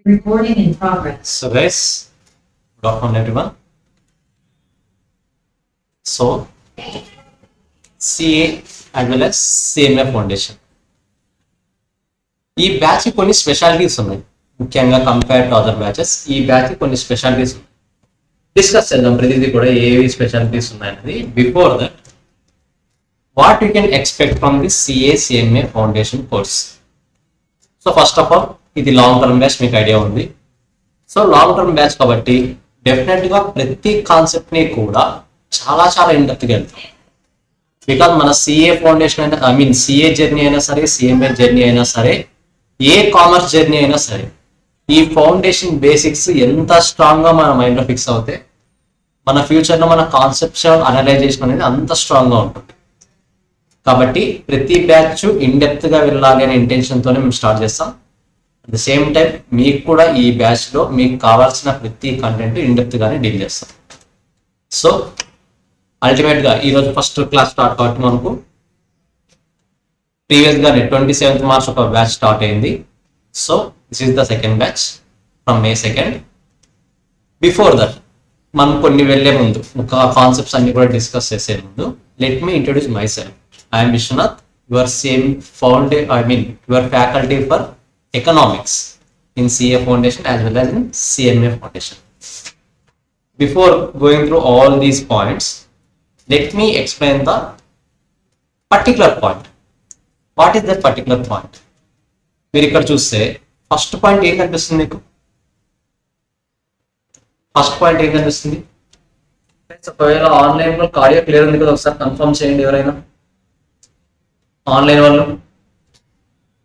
Recording in progress. So guys, good afternoon everyone. So CA as well as CMA foundation ఈ batch కొన్ని specialities ఉన్నాయి. ముఖ్యంగా compare to other batches ఈ batch కొన్ని specialities ఉన్నాయి. Discuss చేద్దాం ప్రతిదీ కూడా ఏవి స్పెషాలిటీస్ ఉన్నాయనేది. Before that what you can expect from the CA CMA foundation course. So first of all ఇది లాంగ్ టర్మ్ బ్యాచ్, మీకు ఐడియా ఉంది. సో లాంగ్ టర్మ్ బ్యాచ్ కాబట్టి డెఫినెట్గా ప్రతి కాన్సెప్ట్ని కూడా చాలా చాలా ఇండెప్త్గా వెళ్తాం. బికాజ్ మన CA ఫౌండేషన్ అయినా CA జర్నీ అయినా సరే, CMA జర్నీ అయినా సరే, ఏ కామర్స్ జర్నీ అయినా సరే, ఈ ఫౌండేషన్ బేసిక్స్ ఎంత స్ట్రాంగ్గా మన మైండ్లో ఫిక్స్ అవుతే మన ఫ్యూచర్లో మన కాన్సెప్చువల్ అనలైజేషన్ అనేది అంత స్ట్రాంగ్గా ఉంటుంది. కాబట్టి ప్రతి బ్యాచ్ ఇండెప్త్గా వెళ్ళాలి అనే ఇంటెన్షన్తోనే మేము స్టార్ట్ చేస్తాం. అట్ ద సేమ్ టైం మీకు కూడా ఈ బ్యాచ్లో మీకు కావాల్సిన ప్రతి కంటెంట్ ఇండెప్త్గానే డీల్ చేస్తాం. సో అల్టిమేట్గా ఈరోజు ఫస్ట్ క్లాస్ స్టార్ట్ కాబట్టి మనకు ప్రీవియస్గానే 27th March ఒక బ్యాచ్ స్టార్ట్ అయింది. So this is the second batch from May 2nd. Before that మనం కొన్ని వెళ్ళే ముందు ఒక కాన్సెప్ట్స్ అన్ని కూడా డిస్కస్ చేసే ముందు let me introduce myself. I'm Vishwanath, your your faculty for economics in CA foundation as well as in CMA foundation. Before going through all these points, let me explain the particular point. What is that particular point? మీరు ఇక్కడ చూస్తే first point ఏం కనిపిస్తుంది మీకు? First point ఏం కనిపిస్తుంది? ఒకవేళ online లో ఆడియో క్లియర్ ఉంది కదా, ఒకసారి కన్ఫర్మ్ చేయండి ఎవరైనా ఆన్లైన్ వాళ్ళు.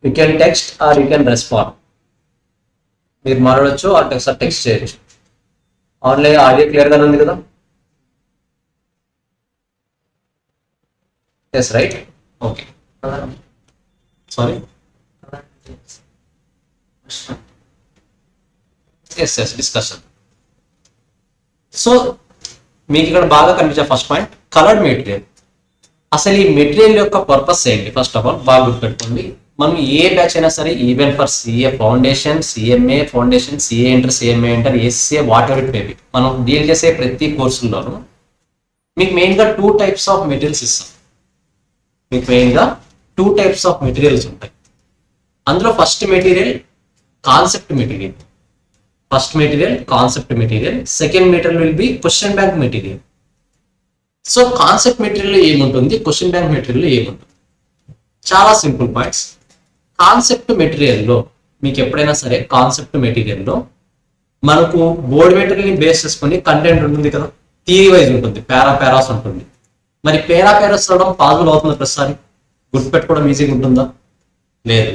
You can text are you can respond. మీరు మాట్లాడచ్చు ఆర్ ఒకసారి టెక్స్ట్ చేయొచ్చు. ఆన్లైన్ ఆడియో క్లియర్గానే ఉంది కదా? Yes right, okay. Sorry, yes discussion. So మీకు ఇక్కడ బాగా కనిపించే ఫస్ట్ పాయింట్ కలర్డ్ మెటీరియల్. అసలు ఈ మెటీరియల్ యొక్క పర్పస్ ఏంటి? ఫస్ట్ ఆఫ్ ఆల్ బాగా గుర్తుపెట్టుకోండి. మనం ఏ బ్యాచ్ అయినా సరే, even for CA foundation, CMA foundation, CA inter, CMA inter, SCA, what ever it maybe, మనం డీల్ చేసే ప్రతి కోర్సుల్లోనూ మీకు మెయిన్గా 2 types ఆఫ్ మెటీరియల్స్ ఇస్తాం. మీకు మెయిన్గా 2 types ఆఫ్ మెటీరియల్స్ ఉంటాయి. అందులో first material concept material. Second material will be question bank material. So concept material ఏముంటుంది, క్వశ్చన్ బ్యాంక్ మెటీరియల్ ఏముంటుంది? చాలా సింపుల్ పాయింట్స్. కాన్సెప్ట్ మెటీరియల్లో మీకు ఎప్పుడైనా సరే కాన్సెప్ట్ మెటీరియల్లో మనకు బోర్డ్ మెటీరియల్ని బేస్ చేసుకొని కంటెంట్ ఉంటుంది కదా, థియరీ వైజ్ ఉంటుంది, పారాస్ ఉంటుంది. మరి పారాస్ రావడం పాజిబుల్ అవుతుంది ప్రతిసారి? గుర్తుపెట్టుకోవడం ఈజీగా ఉంటుందా? లేదు.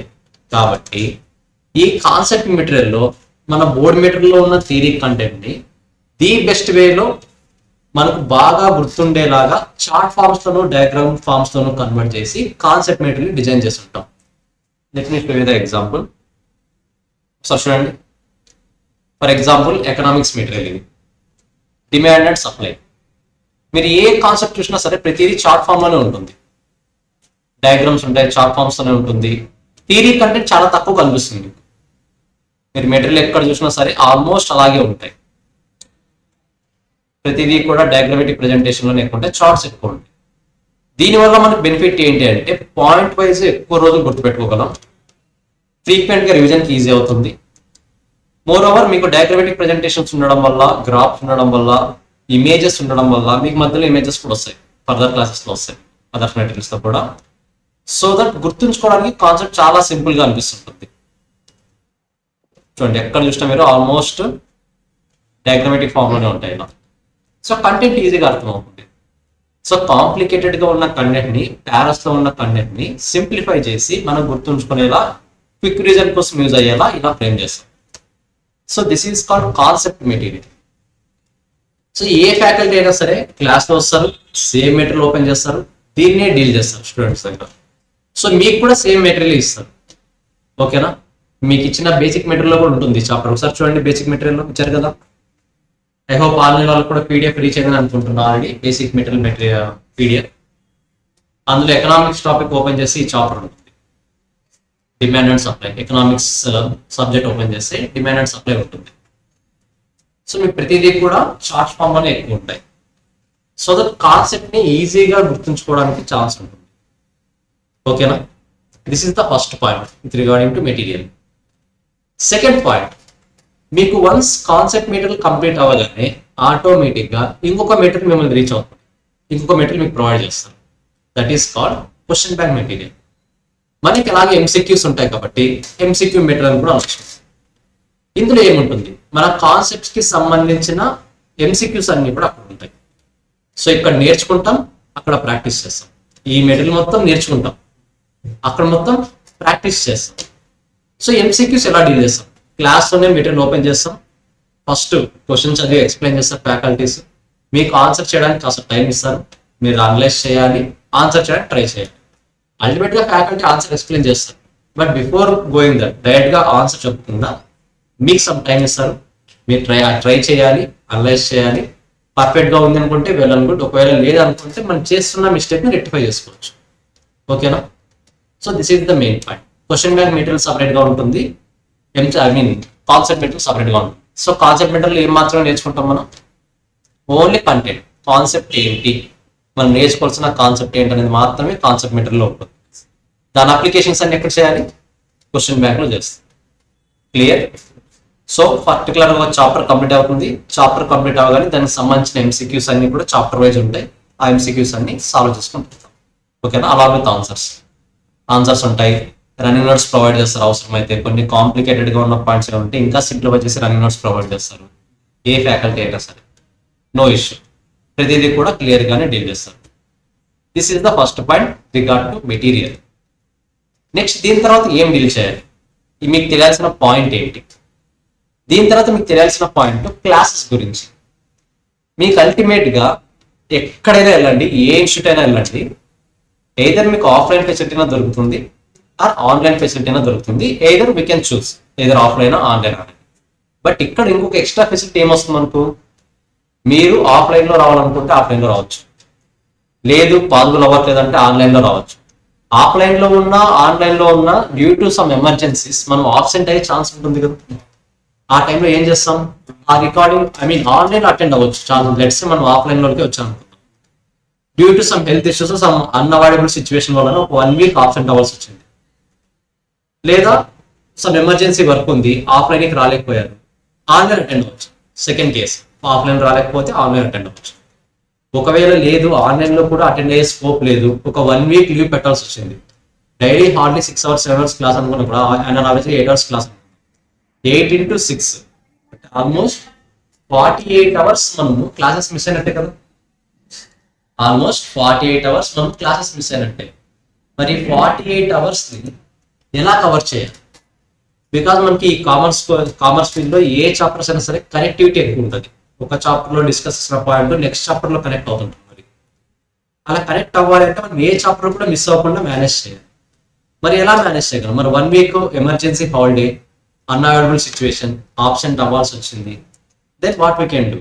కాబట్టి ఈ కాన్సెప్ట్ మెటీరియల్లో మన బోర్డ్ మెటీరియల్లో ఉన్న థియరీ కంటెంట్ని ది బెస్ట్ వేలో మనకు బాగా గుర్తుండేలాగా చార్ట్ ఫామ్స్ లోను, డయాగ్రామ్ ఫామ్స్ లోను కన్వర్ట్ చేసి కాన్సెప్ట్ మెటీరియల్ డిజైన్ చేస్తుంటాం. Let me show you the example. Sir చూడండి, ఫర్ ఎగ్జాంపుల్ ఎకనామిక్స్ మెటీరియల్ ఇది, డిమాండ్ అండ్ సప్లై. మీరు ఏ కాన్సెప్ట్ చూసినా సరే ప్రతిదీ చార్ట్ ఫామ్ లోనే ఉంటుంది, డయాగ్రామ్స్ ఉంటాయి, చార్ట్ ఫామ్స్ లోనే ఉంటుంది. థియరీ కంటెంట్ చాలా తక్కువ కనిపిస్తుంది. మీరు మెటీరియల్ ఎక్కడ చూసినా సరే ఆల్మోస్ట్ అలాగే ఉంటాయి. ప్రతిదీ కూడా డయాగ్రమాటిక్ ప్రెజెంటేషన్ లోనే ఎక్కువ ఉంటాయి, చార్ట్స్ ఎక్కువ ఉంటాయి. దీనివల్ల మనకు బెనిఫిట్ ఏంటి అంటే పాయింట్ వైజ్ ఎక్కువ రోజులు గుర్తుపెట్టుకోగలం, ఫ్రీక్వెంట్ గా రివిజన్కి ఈజీ అవుతుంది. మోర్ ఓవర్ మీకు డయాగ్రమాటిక్ ప్రెజెంటేషన్స్ ఉండడం వల్ల, గ్రాఫ్స్ ఉండడం వల్ల, ఇమేజెస్ ఉండడం వల్ల మీకు మధ్యలో ఇమేజెస్ కూడా వస్తాయి, ఫర్దర్ క్లాసెస్ లో వస్తాయి, అదర్ మెటీరియల్స్ లో కూడా. సో దట్ గుర్తుంచుకోవడానికి కాన్సెప్ట్ చాలా సింపుల్ గా అనిపిస్తుంటుంది. చూడండి, ఎక్కడ చూసినా మీరు ఆల్మోస్ట్ డయాగ్రమాటిక్ ఫామ్ లోనే ఉంటాయి ఇలా. సో కంటెంట్ ఈజీగా అర్థమవుతుంది. సో కాంప్లికేటెడ్గా ఉన్న కంటెంట్ని, పారాస్లో ఉన్న కంటెంట్ని సింప్లిఫై చేసి మనం గుర్తుంచుకునేలా, క్విక్ రీజన్ కోసం యూజ్ అయ్యేలా ఇలా ఫ్రేమ్ చేస్తాం. So this is called concept material. So A faculty అయినా సరే క్లాస్లో వస్తారు, సేమ్ మెటీరియల్ ఓపెన్ చేస్తారు, దీన్నే డీల్ చేస్తారు స్టూడెంట్స్ దగ్గర. సో మీకు కూడా సేమ్ మెటీరియల్ ఇస్తారు, ఓకేనా? మీకు ఇచ్చిన బేసిక్ మెటీరియల్ కూడా ఉంటుంది చాప్టర్. ఒకసారి చూడండి, బేసిక్ మెటీరియల్ ఇచ్చారు కదా. ఐ హోప్ ఆన్లైన్ వాళ్ళకి కూడా PDF రీచ్ అయిందని అనుకుంటున్నా ఆల్రెడీ. బేసిక్ మెటీరియల్ PDF, అందులో ఎకనామిక్స్ టాపిక్ ఓపెన్ చేసి ఈ చాప్టర్ ఉంటుంది. Demand and supply, economics subject open చేస్తే డిమాండ్ అండ్ సప్లై ఉంటుంది. సో మీకు ప్రతిదీ కూడా షార్ట్ ఫామ్ లోనే ఎక్కువ ఉంటాయి. సో దట్ కాన్సెప్ట్ ని ఈజీగా గుర్తుంచుకోవడానికి ఛాన్స్ ఉంటుంది. ఓకేనా, this is the first point with regarding to material. Second point, మీకు వన్స్ కాన్సెప్ట్ మెటీరియల్ కంప్లీట్ అవ్వగానే ఆటోమేటిక్గా ఇంకొక మెటీరియల్ మిమ్మల్ని రీచ్ అవుతుంది, ఇంకొక మెటీరియల్ మీకు ప్రొవైడ్ చేస్తారు. That is called question bank material. మనకి అలాగే ఎంసీక్యూస్ ఉంటాయి కాబట్టి ఎంసీక్యూ మెటీరియల్ కూడా అనొచ్చు. ఇందులో ఏముంటుంది, మన కాన్సెప్ట్స్ కి సంబంధించిన ఎంసీక్యూస్ అన్ని కూడా అక్కడ ఉంటాయి. సో ఇక్కడ నేర్చుకుంటాం, అక్కడ ప్రాక్టీస్ చేస్తాం. ఈ మెటీరియల్ మొత్తం నేర్చుకుంటాం, అక్కడ మొత్తం ప్రాక్టీస్ చేస్తాం. సో ఎంసీక్యూస్ ఎలా డీల్ చేస్తాం, క్లాస్లోనే మెటీరియల్ ఓపెన్ చేస్తాం, ఫస్ట్ క్వశ్చన్స్ అది ఎక్స్ప్లెయిన్ చేస్తారు ఫ్యాకల్టీస్, మీకు ఆన్సర్ చేయడానికి కాస్త టైం ఇస్తారు, మీరు అనలైజ్ చేయాలి, ఆన్సర్ చేయడానికి ట్రై చేయాలి. అల్టిమేట్ గా ఫ్యాకల్టీ ఆన్సర్ ఎక్స్ప్లెయిన్ చేస్తారు. But before going that direct గా ఆన్సర్ చెప్పకుండా మీకు సమ్ టైం ఇస్తారు, మీరు ట్రై చేయాలి, అనలైజ్ చేయాలి. పర్ఫెక్ట్ గా ఉంది అనుకుంటే వెల్ అండ్ గుడ్, ఒకవేళ లేదు అనుకుంటే మనం చేస్తున్న మిస్టేక్ ని రెక్టిఫై చేసుకోవచ్చు. ఓకేనా, so this is the main point. Question bank material separate గా ఉంటుంది, కాన్సెప్ట్ మెటీరియల్ సపరేట్ గా ఉంటుంది. సో కాన్సెప్ట్ మెటీరియల్ ఏం మాత్రమే నేర్చుకుంటాం మనం, ఓన్లీ కంటెంట్, కాన్సెప్ట్ ఏంటి, మనం నేర్చుకోవాల్సిన కాన్సెప్ట్ ఏంటి అనేది మాత్రమే కాన్సెప్ట్ మెటీరియల్ లో ఉంటుంది. దాని అప్లికేషన్స్ అన్ని ఎక్కడ చేయాలి, క్వశ్చన్ బ్యాంక్ లో చేస్తాం. క్లియర్. సో పర్టికులర్ గా చాప్టర్ కంప్లీట్ అవుతుంది, చాప్టర్ కంప్లీట్ అవ్వగానే దానికి సంబంధించిన ఎంసీక్యూస్ అన్ని కూడా చాప్టర్ వైజ్ ఉంటాయి. ఆ ఎంసీక్యూస్ అన్ని సాల్వ్ చేసుకుంటాం. ఓకేనా, అలాగే విత్ ఆన్సర్స్ ఉంటాయి, రన్నింగ్ నోట్స్ ప్రొవైడ్ చేస్తారు. అవసరమైతే కొన్ని కాంప్లికేటెడ్ గా ఉన్న పాయింట్స్ ఉంటే ఇంకా సింప్లిఫై చేసి రన్నింగ్ నోట్స్ ప్రొవైడ్ చేస్తారు. ఏ ఫ్యాకల్టీ అయినా సరే, నో ఇష్యూ, ప్రతిదీ కూడా క్లియర్ గానే డీల్ చేస్తారు. This is the first point regard to material. Next దీని తర్వాత ఏం డీల్ చేయాలి, మీకు తెలియాల్సిన పాయింట్ ఏంటి, దీని తర్వాత మీకు తెలియాల్సిన పాయింట్ క్లాసెస్ గురించి. మీకు అల్టిమేట్ గా ఎక్కడైనా వెళ్ళండి, ఏ ఇన్స్టిట్యూట్ అయినా వెళ్ళండి, ఎయిదర్ మీకు ఆఫ్లైన్ ఫెసిలిటీ దొరుకుతుంది ఆర్ ఆన్లైన్ ఫెసిలిటీ దొరుకుతుంది. Either we can choose, either offline online అనేది. బట్ ఇక్కడ ఇంకొక ఎక్స్ట్రా ఫెసిలిటీ ఏమొస్తుంది మనకు, మీరు ఆఫ్లైన్ లో రావాలనుకుంటే ఆఫ్లైన్ లో రావచ్చు, లేదు పాసిబుల్ అవ్వట్లేదంటే ఆన్లైన్ లో రావచ్చు. ఆఫ్లైన్ లో ఉన్నా ఆన్లైన్ లో ఉన్నా డ్యూ టు సమ్ ఎమర్జెన్సీస్ మనం ఆబ్సెంట్ అయ్యే ఛాన్స్ ఉంటుంది కదా. ఆ టైంలో ఏం చేస్తాం, ఆ రికార్డింగ్ ఆన్లైన్ అటెండ్ అవ్వచ్చు. చాలా లెట్స్ మనం ఆఫ్లైన్ లోకి వచ్చాం అనుకుంటాం, due to some health issues, some unavoidable situation వలన ఒక 1 వీక్ ఆబ్సెంట్ అవ్వాల్సి వచ్చింది, లేదా సమ్ ఎమర్జెన్సీ వర్క్ ఉంది ఆఫ్లైన్కి రాలేకపోయారు, ఆన్లైన్ అటెండ్ అవ్వచ్చు. సెకండ్ కేస్, ఆఫ్లైన్ రాలేకపోతే ఆన్లైన్ అటెండ్ అవ్వచ్చు. ఒకవేళ లేదు ఆన్లైన్ లో కూడా అటెండ్ అయ్యే స్కోప్ లేదు, ఒక 1 వీక్ లీవ్ పెట్టాల్సి వచ్చింది, daily hardly 6 hours 7 hours class అనుకున్నప్పుడు ఆయన 8 hours class, 8 into 6 almost 48 hours మనము క్లాసెస్ మిస్ అయినట్టే కదా. ఆల్మోస్ట్ 48 hours మనం క్లాసెస్ మిస్ అయినట్టే. మరి 48 hours ని ఎలా కవర్ చేయాలి, బికాజ్ మనకి కామర్స్ ఫీల్డ్ లో ఏ చాప్టర్స్ అయినా సరే కనెక్టివిటీ ఎక్కువ ఉంటుంది. ఒక చాప్టర్ లో డిస్కస్ చేసిన పాయింట్ నెక్స్ట్ చాప్టర్ లో కనెక్ట్ అవుతుంటుంది. మరి అలా కనెక్ట్ అవ్వాలి అంటే మనం ఏ చాప్టర్ కూడా మిస్ అవ్వకుండా మేనేజ్ చేయాలి. మరి ఎలా మేనేజ్ చేయగలం, మరి 1 week emergency holiday, unavailable situation, absent అవ్వాల్సి వచ్చింది, then what we can do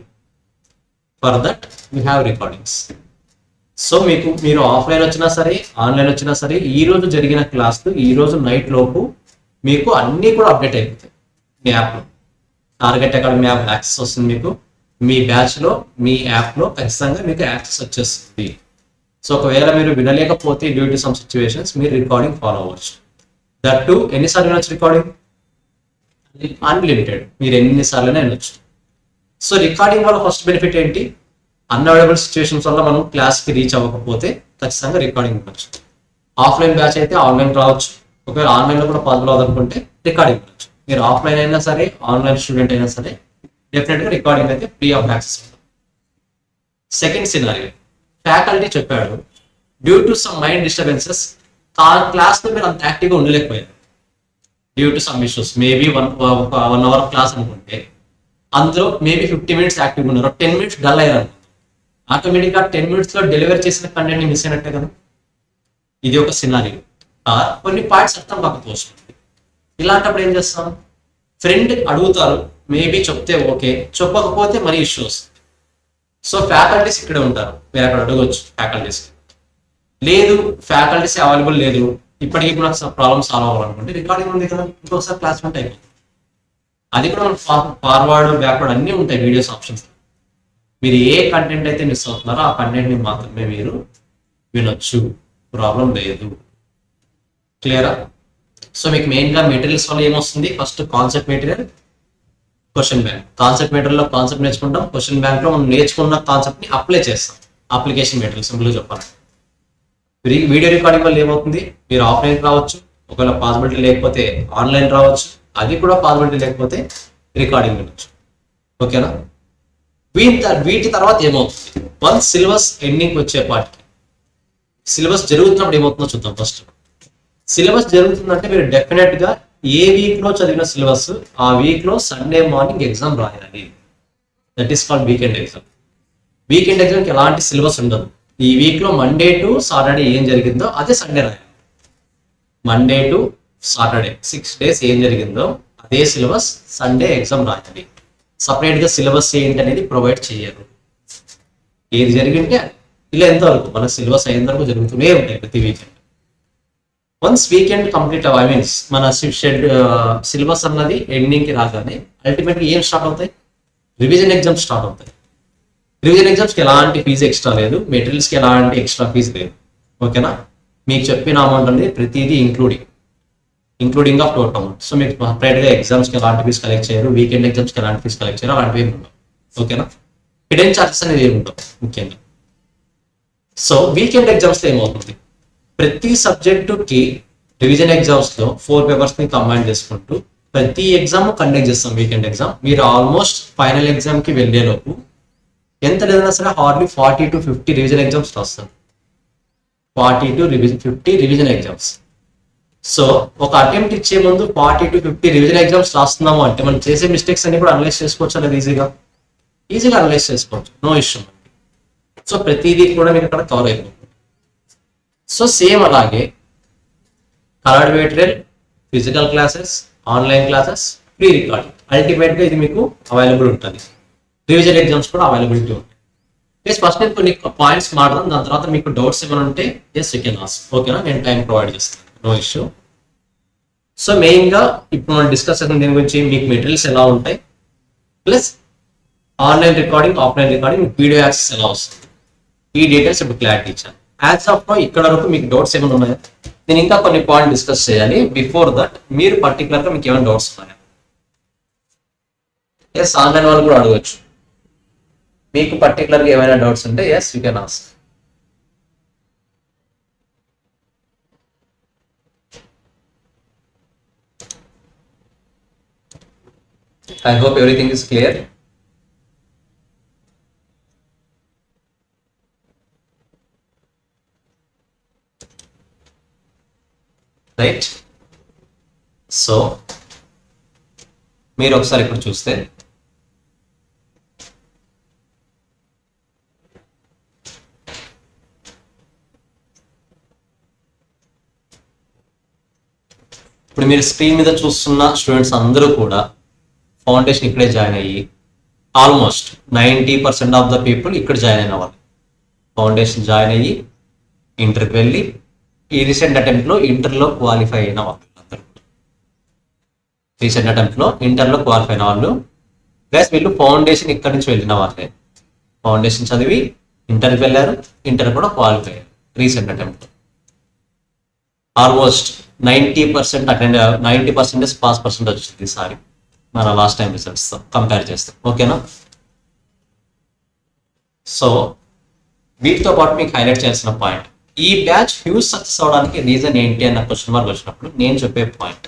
for that we have recordings. So మీరు ఆఫ్లైన్ వచ్చినా సరే ఆన్లైన్ వచ్చినా సరే ఈ రోజు జరిగిన క్లాస్లు ఈ రోజు నైట్ లోపు మీకు అన్నీ కూడా అప్డేట్ అయిపోతాయి మీ యాప్లో. టార్గెట్ అకాడమీ యాప్ యాక్సెస్ వస్తుంది మీకు, మీ బ్యాచ్లో మీ యాప్లో ఖచ్చితంగా మీకు యాక్సెస్ వచ్చేస్తుంది. సో ఒకవేళ మీరు వినలేకపోతే డ్యూ టు సమ్ సిచ్యువేషన్స్ మీరు రికార్డింగ్ ఫాలో అవ్వచ్చు. దట్ టు ఎన్నిసార్లు వినొచ్చు రికార్డింగ్, అన్లిమిటెడ్, మీరు ఎన్నిసార్లు వినొచ్చు. సో రికార్డింగ్ వల్ల ఫస్ట్ బెనిఫిట్ ఏంటి, అన్అవైలబుల్ సిచ్యువేషన్స్ వల్ల మనం క్లాస్కి రీచ్ అవ్వకపోతే ఖచ్చితంగా రికార్డింగ్ వినొచ్చు. ఆఫ్లైన్ బ్యాచ్ అయితే ఆన్లైన్ రావచ్చు, ఒకవేళ ఆన్లైన్లో కూడా పాసిబుల్ అవ్వదనుకుంటే రికార్డింగ్ వినొచ్చు. మీరు ఆఫ్లైన్ అయినా సరే ఆన్లైన్ స్టూడెంట్ అయినా సరే డెఫినెట్గా రికార్డింగ్ అయితే ఫ్రీ ఆఫ్ యాక్సెస్ ఉంటుంది. సెకండ్ సినారియో, ఫ్యాకల్టీ చెప్పాడు due to some mind disturbances క్లాస్లో మీరు అంత యాక్టివ్గా ఉండలేకపోయారు due to some issues. Maybe 1 hour class అనుకుంటే అందులో మేబీ 50 minutes యాక్టివ్గా ఉన్నారు, 10 minutes డల్ అయ్యారు. ఆటోమేటిక్గా 10 minutes లో డెలివర్ చేసిన కంటెంట్ మిస్ అయినట్టే కదా. ఇది ఒక సినారియో. కొన్ని పాయింట్స్ అర్థం కాకపోవచ్చు. ఇలాంటప్పుడు ఏం చేస్తాం, ఫ్రెండ్ అడుగుతారు, మేబీ చెప్తే ఓకే, చెప్పకపోతే మరీ ఇష్యూస్. సో ఫ్యాకల్టీస్ ఇక్కడే ఉంటారు, మీరు అక్కడ అడగవచ్చు ఫ్యాకల్టీస్. లేదు ఫ్యాకల్టీస్ అవైలబుల్ లేదు, ఇప్పటికీ కూడా ప్రాబ్లమ్ సాల్వ్ అవ్వాలనుకుంటే రికార్డింగ్ ఉంది కదా, ఇంకొకసారి క్లాస్ వింటే అయిపోతుంది. అది కూడా మనకు ఫార్వర్డ్ బ్యాక్వర్డ్ అన్నీ ఉంటాయి వీడియోస్ ఆప్షన్స్. మీరు ఏ కంటెంట్ అయితే మిస్ అవుతున్నారో ఆ కంటెంట్ని మాత్రమే మీరు వినొచ్చు, ప్రాబ్లం లేదు. క్లియరా? సో మీకు మెయిన్గా మెటీరియల్స్ వల్ల ఏమొస్తుంది, first concept material, question bank. Concept మెటీరియల్లో కాన్సెప్ట్ నేర్చుకుంటాం, క్వశ్చన్ బ్యాంక్లో మనం నేర్చుకున్న కాన్సెప్ట్ని అప్లై చేస్తాం. అప్లికేషన్ మెటీరియల్ సింపుల్గా చెప్పాలి. వీడియో రికార్డింగ్ వల్ల ఏమవుతుంది, మీరు ఆఫ్లైన్ రావచ్చు, ఒకవేళ పాసిబిలిటీ లేకపోతే ఆన్లైన్ రావచ్చు, అది కూడా పాసిబిలిటీ లేకపోతే రికార్డింగ్ వినొచ్చు. ఓకేనా? వీటి తర్వాత ఏమవుతుంది, వన్ సిలబస్ ఎండింగ్ వచ్చేపాటికి, సిలబస్ జరుగుతున్నప్పుడు ఏమవుతుందో చూద్దాం. ఫస్ట్ సిలబస్ జరుగుతుందంటే మీరు డెఫినెట్ గా ఏ వీక్ లో చదివిన సిలబస్ ఆ వీక్ లో సండే మార్నింగ్ ఎగ్జామ్ రాయాలి. That is called weekend exam. Weekend ఎగ్జామ్కి ఎలాంటి సిలబస్ ఉండదు. ఈ వీక్ లో మండే టు సాటర్డే ఏం జరిగిందో అదే సండే రాయాలి. మండే టు సాటర్డే 6 days ఏం జరిగిందో అదే సిలబస్ సండే ఎగ్జామ్ రాయాలి. సపరేట్ గా సిలబస్ ఏంటి అనేది ప్రొవైడ్ చేయరు. ఏది జరిగింటే ఇలా ఎంతవరకు మన సిలబస్ అయ్యేంత వరకు జరుగుతూనే ఉంటాయి ప్రతి weekend. Once weekend complete means మన సిలబస్ అన్నది ఎండింగ్ కి రాగానే అల్టిమేట్గా ఏం స్టార్ట్ అవుతాయి, రివిజన్ ఎగ్జామ్స్ స్టార్ట్ అవుతాయి. రివిజన్ ఎగ్జామ్స్కి ఎలాంటి ఫీజు ఎక్స్ట్రా లేదు, మెటీరియల్స్కి ఎలాంటి ఎక్స్ట్రా ఫీజు లేదు. ఓకేనా? మీకు చెప్పిన అమౌంట్ అనేది ప్రతిదీ including of total amount. So మీకు సపరేట్గా ఎగ్జామ్స్కి ఎలాంటి ఫీజు కలెక్ట్ చేయరు, వీకెండ్ ఎగ్జామ్స్కి ఎలాంటి ఫీజు కలెక్ట్ చేయరు, అలాంటివి ఏమి ఉండవు. ఓకేనా? హిడెన్ చార్జెస్ అనేది ఏమి ఉండవు ముఖ్యంగా. సో వీకెండ్ ఎగ్జామ్స్లో ఏమవుతుంది, ప్రతి సబ్జెక్టుకి రివిజన్ ఎగ్జామ్స్లో 4 papers ని కంబైన్ చేసుకుంటూ ప్రతి ఎగ్జామ్ కండక్ట్ చేస్తాం. వీకెండ్ ఎగ్జామ్ మీరు ఆల్మోస్ట్ ఫైనల్ ఎగ్జామ్కి వెళ్ళేలోపు ఎంత లేదన్నా సరే హార్డ్లీ 40 to 50 రివిజన్ ఎగ్జామ్స్ రాస్తారు. 40 to 50 రివిజన్ ఎగ్జామ్స్. సో ఒక అటెంప్ట్ ఇచ్చే ముందు 40 to 50 రివిజన్ ఎగ్జామ్స్ రాస్తున్నాము అంటే మనం చేసే మిస్టేక్స్ అన్ని కూడా అనలైజ్ చేసుకోవచ్చు. అనేది ఈజీగా అనలైజ్ చేసుకోవచ్చు, నో ఇష్యూ. సో ప్రతిదీ కూడా మీకు అక్కడ కవర్ అయిపోతుంది. సో సేమ్ అలాగే coloured material, physical classes, online classes, pre recording, అల్టిమేట్గా ఇది మీకు అవైలబుల్ ఉంటుంది. రివిజన్ ఎగ్జామ్స్ కూడా అవైలబిలిటీ ఉంటుంది. ప్లస్ ఫస్ట్ నేను కొన్ని పాయింట్స్ మాట్లాడదాం, దాని తర్వాత మీకు డౌట్స్ ఏమైనా ఉంటే ఎస్ యూ కెన్ ఆస్క్. ఓకేనా? నేను టైం ప్రొవైడ్ చేస్తాను, నో ఇష్యూ. సో మెయిన్గా ఇప్పుడు మనం డిస్కస్ చేసిన దీని గురించి మీకు మెటీరియల్స్ ఎలా ఉంటాయి, plus online recording, offline recording, video access ఎలా వస్తుంది, ఈ డీటెయిల్స్ ఇప్పుడు క్లారిటీ ఇచ్చాను. యాజ్ ఆఫ్ నౌ ఇక్కడ వరకు మీకు డౌట్స్ ఏమైనా ఉన్నాయా? నేను ఇంకా కొన్ని పాయింట్ డిస్కస్ చేయాలి. బిఫోర్ దట్ మీరు పర్టికులర్గా మీకు ఏమైనా డౌట్స్ ఉన్నాయా? ఎస్, ఆన్లైన్ వాళ్ళు కూడా అడగచ్చు. మీకు పర్టికులర్గా ఏమైనా డౌట్స్ ఉంటే yes you can ask. I hope everything is clear. Right. So మీరు ఒకసారి ఇప్పుడు చూస్తే ఇప్పుడు మీరు స్క్రీన్ మీద చూస్తున్న స్టూడెంట్స్ అందరూ కూడా ఫౌండేషన్ ఇక్కడే జాయిన్ అయ్యి ఆల్మోస్ట్ 90% ఆఫ్ ద పీపుల్ ఇక్కడ జాయిన్ అయిన వాళ్ళు. ఫౌండేషన్ జాయిన్ అయ్యి ఇంటర్కి వెళ్ళి ఈ రీసెంట్ అటెంప్ట్లో ఇంటర్లో క్వాలిఫై అయిన వాళ్ళు అందరూ, రీసెంట్ అటెంప్ట్లో ఇంటర్లో క్వాలిఫై అయిన వాళ్ళు. ప్లస్ వీళ్ళు ఫౌండేషన్ ఇక్కడి నుంచి వెళ్ళిన వాళ్ళే, ఫౌండేషన్ చదివి ఇంటర్కి వెళ్ళారు, ఇంటర్ కూడా క్వాలిఫై అయ్యారు recent attempt. Almost 90% pass percentage వచ్చింది ఈసారి మన లాస్ట్ టైం రిజల్ట్స్తో కంపేర్ చేస్తాం. ఓకేనా? సో వీటితో పాటు మీకు హైలైట్ చేయాల్సిన పాయింట్, ఈ బ్యాచ్ హ్యూజ్ సక్సెస్ అవడానికి రీజన్ ఏంటి అన్న క్వశ్చన్ మార్క్ వచ్చినప్పుడు నేను చెప్పే పాయింట్,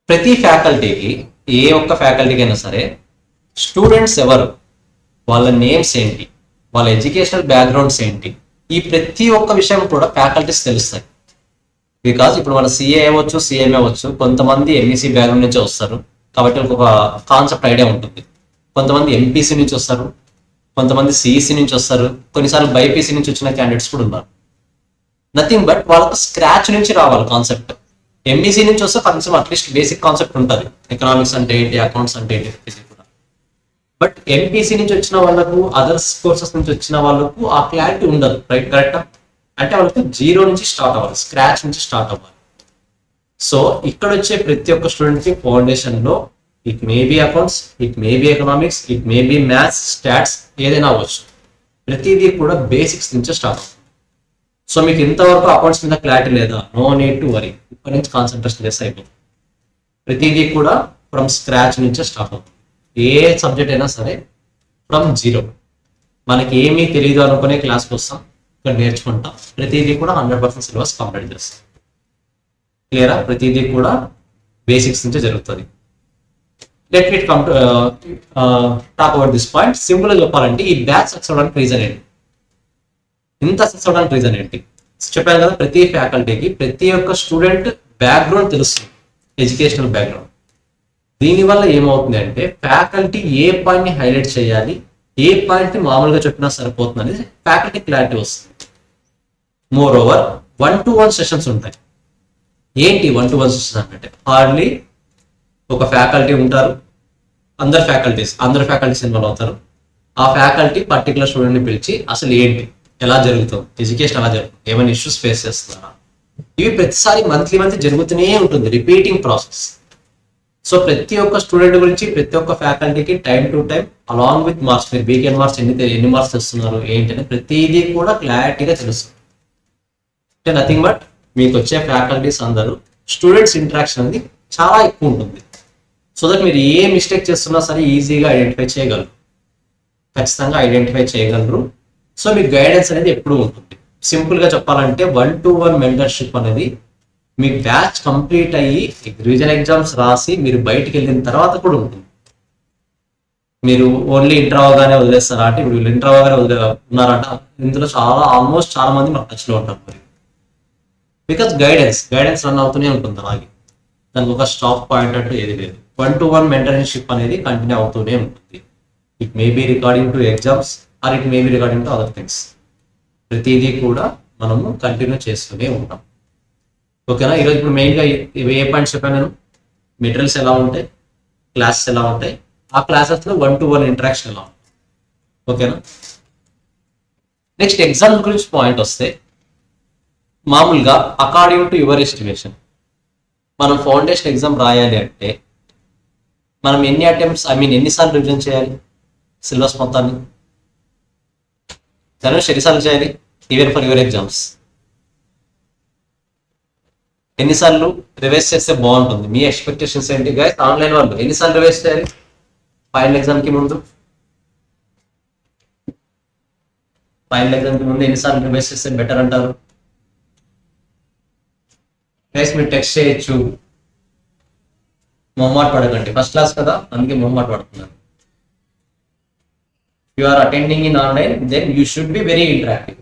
ప్రతి ఫ్యాకల్టీకి, ఏ ఒక్క ఫ్యాకల్టీకి అయినా సరే స్టూడెంట్స్ ఎవరు, వాళ్ళ నేమ్స్ ఏంటి, వాళ్ళ ఎడ్యుకేషనల్ బ్యాక్గ్రౌండ్స్ ఏంటి, ఈ ప్రతి ఒక్క విషయం కూడా ఫ్యాకల్టీస్ తెలుస్తాయి. బికాజ్ ఇప్పుడు మన సిఏ అవ్వచ్చు, సిఎంఏ అవ్వచ్చు, కొంతమంది ఎంఈసీ బ్యాక్గ్రౌండ్ నుంచి వస్తారు కాబట్టి ఒక కాన్సెప్ట్ ఐడియా ఉంటుంది. కొంతమంది ఎంపీసీ నుంచి వస్తారు, కొంతమంది సిఈసి నుంచి వస్తారు, కొన్నిసార్లు బైపీసీ నుంచి వచ్చిన క్యాండిడేట్స్ కూడా ఉన్నారు. నథింగ్ బట్ వాళ్ళకు స్క్రాచ్ నుంచి రావాలి కాన్సెప్ట్. ఎంఈసీ నుంచి వస్తే కనీసం అట్లీస్ట్ బేసిక్ కాన్సెప్ట్ ఉంటుంది, ఎకనామిక్స్ అంటే ఏంటి, అకౌంట్స్ అంటే ఏంటి కూడా. బట్ ఎంపీసీ నుంచి వచ్చిన వాళ్ళకు, అదర్స్ కోర్సెస్ నుంచి వచ్చిన వాళ్ళకు ఆ క్లారిటీ ఉండదు. రైట్, కరెక్టా? అంటే వాళ్ళకి జీరో నుంచి స్టార్ట్ అవ్వాలి, స్క్రాచ్ నుంచి స్టార్ట్ అవ్వాలి. సో ఇక్కడ వచ్చే ప్రతి ఒక్క స్టూడెంట్ కి ఫౌండేషన్ లో it may B accounts, it may B economics, it may B maths, stats, ఏదైనా అవ్వచ్చు. ప్రతిదీ కూడా బేసిక్స్ నుంచి స్టార్ట్ అవుతుంది. సో మీకు ఇంతవరకు అకౌంట్స్ మీద క్లారిటీ లేదా, నో నీడ్ టు వరీ, ఇప్పటి నుంచి కాన్సన్ట్రేషన్ చేస్తే అయిపోతుంది. ప్రతిదీ కూడా ఫ్రమ్ స్క్రాచ్ నుంచే స్టార్ట్ అవుతుంది. ఏ సబ్జెక్ట్ అయినా సరే ఫ్రమ్ జీరో. మనకి ఏమీ తెలియదు అనుకునే క్లాస్కి వస్తాం, ఇక్కడ నేర్చుకుంటాం. ప్రతిదీ కూడా 100% సిలబస్ కంప్లీట్ చేస్తాం. క్లియరా? ప్రతిదీ కూడా బేసిక్స్ నుంచే జరుగుతుంది. Let me come to talk about this point. Simple గా చెప్పాలంటే ఈ బ్యాచ్ సక్సెస్ అవడానికి రీజన్ ఏంటి, ఇంత సక్సెస్ అవడానికి రీజన్ ఏంటి? చెప్పాను కదా, ప్రతి ఫ్యాకల్టీకి ప్రతి ఒక్క స్టూడెంట్ బ్యాక్గ్రౌండ్ తెలుస్తుంది, ఎడ్యుకేషనల్ బ్యాక్గ్రౌండ్. దీనివల్ల ఏమవుతుంది అంటే ఫ్యాకల్టీ ఏ పాయింట్ ని హైలైట్ చేయాలి, ఏ పాయింట్ ని మామూలుగా చెప్పినా సరిపోతుంది అనేది ఫ్యాకల్టీ క్లారిటీ వస్తుంది. మోర్ ఓవర్ 1-to-1 సెషన్స్ ఉంటాయి. ఏంటి 1-to-1 సెషన్స్ అంటే, హార్డ్లీ ఒక ఫ్యాకల్టీ ఉంటారు, అందరు ఫ్యాకల్టీస్ ఇన్వాల్వ్ అవుతారు. ఆ ఫ్యాకల్టీ పర్టికులర్ స్టూడెంట్ ని పిలిచి అసలు ఏంటి, ఎలా జరుగుతుంది, ఎడ్యుకేషన్ ఎలా జరుగుతుంది, ఏమైనా ఇష్యూస్ ఫేస్ చేస్తున్నారా, ఇవి ప్రతిసారి మంత్లీ జరుగుతూనే ఉంటుంది, రిపీటింగ్ ప్రాసెస్. సో ప్రతి ఒక్క స్టూడెంట్ గురించి ప్రతి ఒక్క ఫ్యాకల్టీకి time to time along with marks, మీరు వీకెండ్ మార్క్స్ ఎన్ని మార్క్స్ తెస్తున్నారు ఏంటి అని ప్రతిదీ కూడా క్లారిటీగా తెలుస్తుంది. అంటే నథింగ్ బట్ మీకు వచ్చే ఫ్యాకల్టీస్ అందరూ స్టూడెంట్స్ ఇంటరాక్షన్ అనేది చాలా ఎక్కువ ఉంటుంది. సో దట్ మీరు ఏ మిస్టేక్ చేస్తున్నా సరే ఈజీగా ఐడెంటిఫై చేయగలరు, ఖచ్చితంగా ఐడెంటిఫై చేయగలరు. సో మీకు గైడెన్స్ అనేది ఎప్పుడూ ఉంటుంది. సింపుల్ గా చెప్పాలంటే 1-to-1 మెంటర్షిప్ అనేది మీ బ్యాచ్ కంప్లీట్ అయ్యి రివిజన్ ఎగ్జామ్స్ రాసి మీరు బయటికి వెళ్ళిన తర్వాత కూడా ఉంటుంది. మీరు ఓన్లీ ఇంటర్ అవగానే వదిలేస్తారా అంటే, ఇప్పుడు ఇంటర్ అవగానే ఉన్నారంట, ఇందులో ఆల్మోస్ట్ చాలా మంది మాకు టచ్లో ఉంటారు. మరి బికాస్ గైడెన్స్ రన్ అవుతూనే ఉంటుంది అలాగే, దానికి ఒక స్టాప్ పాయింట్ అంటూ ఏది లేదు. 1-to-1 మెంటర్షిప్ అనేది కంటిన్యూ అవుతూనే ఉంటుంది. It may be recording to exams or it may be recording to other things. ప్రతిదీ కూడా మనము కంటిన్యూ చేస్తూనే ఉంటాం. ఓకేనా? ఈరోజు ఇప్పుడు మెయిన్గా ఏ పాయింట్స్ చెప్పాను నేను, మెటీరియల్స్ ఎలా ఉంటాయి, క్లాసెస్ ఎలా ఉంటాయి, ఆ క్లాసెస్లో 1-to-1 ఇంటరాక్షన్ ఎలా ఉంటుంది. ఓకేనా? నెక్స్ట్ ఎగ్జామ్ గురించి పాయింట్ వస్తే, మామూలుగా అకార్డింగ్ టు యువర్ ఎస్టిమేషన్ మనం ఫౌండేషన్ ఎగ్జామ్ రాయాలి అంటే మనం ఎన్ని అటెంప్ట్స్ ఎన్నిసార్లు రివిజన్ చేయాలి సిలబస్ మొత్తాన్ని, ఎన్నిసార్లు చేయాలి ఈవెన్ ఫర్ యువర్ ఎగ్జామ్స్, ఎన్నిసార్లు రివైజ్ చేస్తే బాగుంటుంది, మీ ఎక్స్పెక్టేషన్స్ ఏంటి గైస్? ఆన్లైన్ వాళ్ళు ఎన్నిసార్లు రివైజ్ చేయాలి ఫైనల్ ఎగ్జామ్ కి ముందు ఎన్నిసార్లు రివైజ్ చేస్తే బెటర్ అంటారు గైస్? మీరు టెక్స్ట్ చేయొచ్చు, మొహమాట పడకండి, ఫస్ట్ క్లాస్ కదా అందుకే మొహమాట పడుతున్నారు. You are attending in online, then you should be very interactive.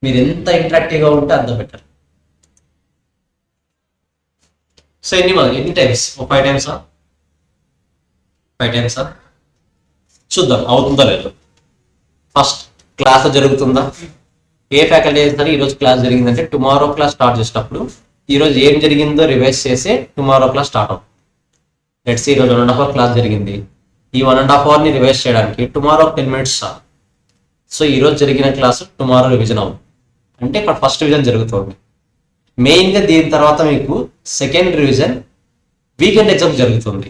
మీరు ఎంత ఇంటరాక్టివ్ గా ఉంటే అంత బెటర్. సో ఎన్ని టైమ్స్? 5 టైమ్సా? 5 టైమ్సా? చూద్దాం అవుతుందా లేదు. ఫస్ట్ క్లాస్ జరుగుతుందా, ఏ ఫ్యాకల్టీ చేస్తారు ఈరోజు క్లాస్ జరిగిందంటే టుమారో క్లాస్ స్టార్ట్ చేసేటప్పుడు ఈరోజు ఏం జరిగిందో రివైజ్ చేసి టుమారో క్లాస్ స్టార్ట్ అవుతుంది. లెట్స్ సీ ఈరోజు 1.5 అవర్ క్లాస్ జరిగింది, ఈ 1.5 అవర్ని రివైజ్ చేయడానికి టుమారో 10 మినిట్స్ చాలు. సో ఈరోజు జరిగిన క్లాసు టుమారో రివిజన్ అవుతుంది, అంటే ఇక్కడ ఫస్ట్ రివిజన్ జరుగుతుంది. మెయిన్గా దీని తర్వాత మీకు సెకండ్ రివిజన్ వీకెండ్ ఎగ్జామ్ జరుగుతుంది,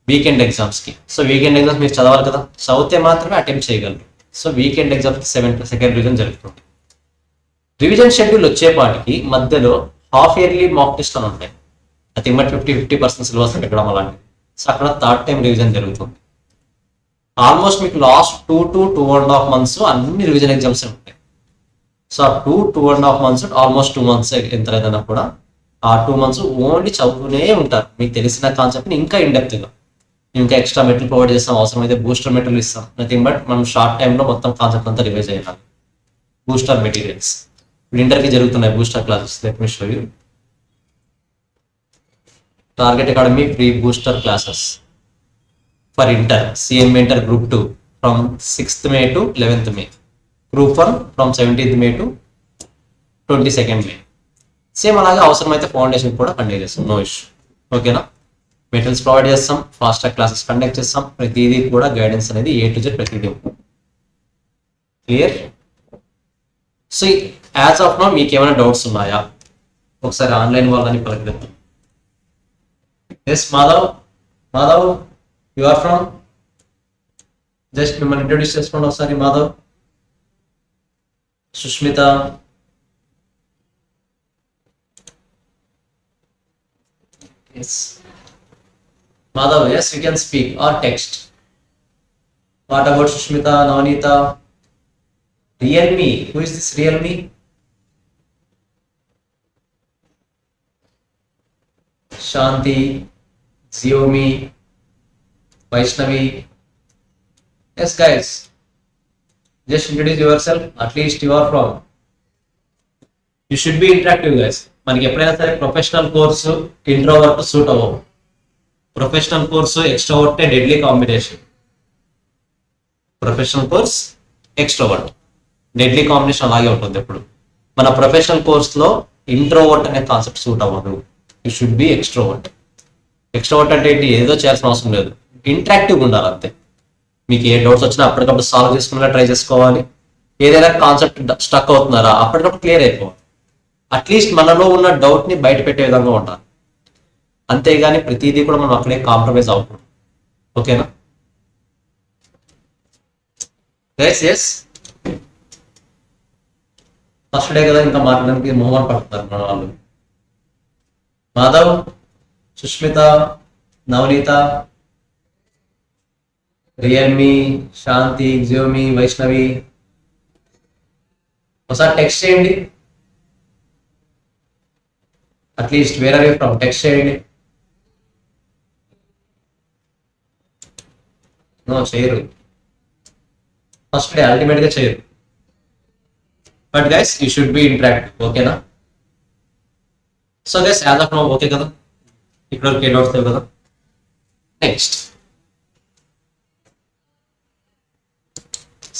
వీకెండ్ ఎగ్జామ్స్కి. సో వీకెండ్ ఎగ్జామ్స్ మీరు చదవాలి కదా, చదివితే మాత్రమే అటెంప్ట్ చేయగలరు. సో వీకెండ్ ఎగ్జామ్స్కి సెకండ్ రివిజన్ జరుగుతుంది. రివిజన్ షెడ్యూల్ వచ్చేపాటికి మధ్యలో హాఫ్ ఇయర్లీ మాక్ టెస్ట్ అని ఉంటాయి, అది మరి 50% సిలబస్ పెట్టడం అలాంటివి. సో అక్కడ థర్డ్ టైం రివిజన్ జరుగుతుంది. ఆల్మోస్ట్ మీకు లాస్ట్ 2 to 2.5 months అన్ని రివిజన్ ఎగ్జామ్స్ ఉంటాయి. సో ఆ 2.5 months ఆల్మోస్ట్ 2 months ఎంత లేదన్నా కూడా ఆ 2 months ఓన్లీ చదువుతూనే ఉంటారు. మీకు తెలిసిన కాన్సెప్ట్ని ఇంకా ఇండెప్త్గా, ఇంకా ఎక్స్ట్రా మెటీరియల్ ప్రొవైడ్ చేస్తాం, అవసరం అయితే బూస్టర్ మెటీరియల్ ఇస్తాం. నథింగ్ బట్ మనం షార్ట్ టైంలో మొత్తం కాన్సెప్ట్ అంతా రివైజ్ చేయాలి. బూస్టర్ మెటీరియల్స్ ఇంటర్కి జరుగుతున్నాయి, booster classes. Let me show you. Target academy free booster classes for inter, CMA inter group 2 from 6th May to 11th May, గ్రూప్ 1 ఫ్రమ్ 17th May to 22nd May. Same అలాగే అవసరమైతే foundation కూడా conduct చేస్తాం, no issue. ఓకేనా? Materials provide చేస్తాం, fast track classes conduct చేస్తాం, ప్రతిదీ కూడా గైడెన్స్ అనేది A to Z ప్రతిదీ. Clear? So as of now మీకు ఏమైనా డౌట్స్ ఉన్నాయా? ఒకసారి ఆన్లైన్ వాళ్ళని పలకరిద్దాం. Yes Madhav, Madhav you are from, just మిమ్మల్ని ఇంట్రొడ్యూస్ చేసుకోండి ఒకసారి. Madhav, Sushmita, yes Madhav, yes you can speak or text. What about Sushmita, Navanita? Realme, who is this Realme? Shanti, Xiaomi, Vaishnavi. Yes guys, just introduce yourself, at least you are from. You should be interactive guys. మనకి ఎప్పుడైనా సరే professional course introvert suit అవ్వవు. Professional course extrovert deadly combination. Professional course extrovert deadly combination అలాగే ఉంటుంది. ఎప్పుడు మన professional కోర్స్లో introvert అనే కాన్సెప్ట్ సూట్ అవ్వదు. You should B extrovert. Extrovert అంటే ఏంటి? ఏదో చేయాల్సిన అవసరం లేదు, ఇంటరాక్టివ్గా ఉండాలి అంతే. మీకు ఏ డౌట్స్ వచ్చినా అప్పటికప్పుడు సాల్వ్ చేసుకునేలా ట్రై చేసుకోవాలి. ఏదైనా కాన్సెప్ట్ స్టక్ అవుతున్నారా అప్పటికప్పుడు క్లియర్ అయిపోవాలి. అట్లీస్ట్ మనలో ఉన్న డౌట్ ని బయట పెట్టే విధంగా ఉండాలి. అంతేగాని ప్రతిదీ కూడా మనం అక్కడే కాంప్రమైజ్ అవుతాం. ఓకేనా? ఎస్ ఫస్ట్ డే కదా, ఇంకా మాట్లాడడానికి మొహమాట పడుతున్నారు మన వాళ్ళు. మాధవ్, సుష్మిత, నవనీత, రియల్మీ, శాంతి, జియోమి, వైష్ణవి ఒకసారి టెక్స్ట్ చేయండి. At least where are you from text చేయండి. నో చేయరు, ఫస్ట్ డే అల్టిమేట్ గా చేయరు. But guys you should be interactive. ఓకేనా? So guys as of now okay కదా, ఇక్కడ వరకు ఏ డౌట్స్ లేవు కదా. Next,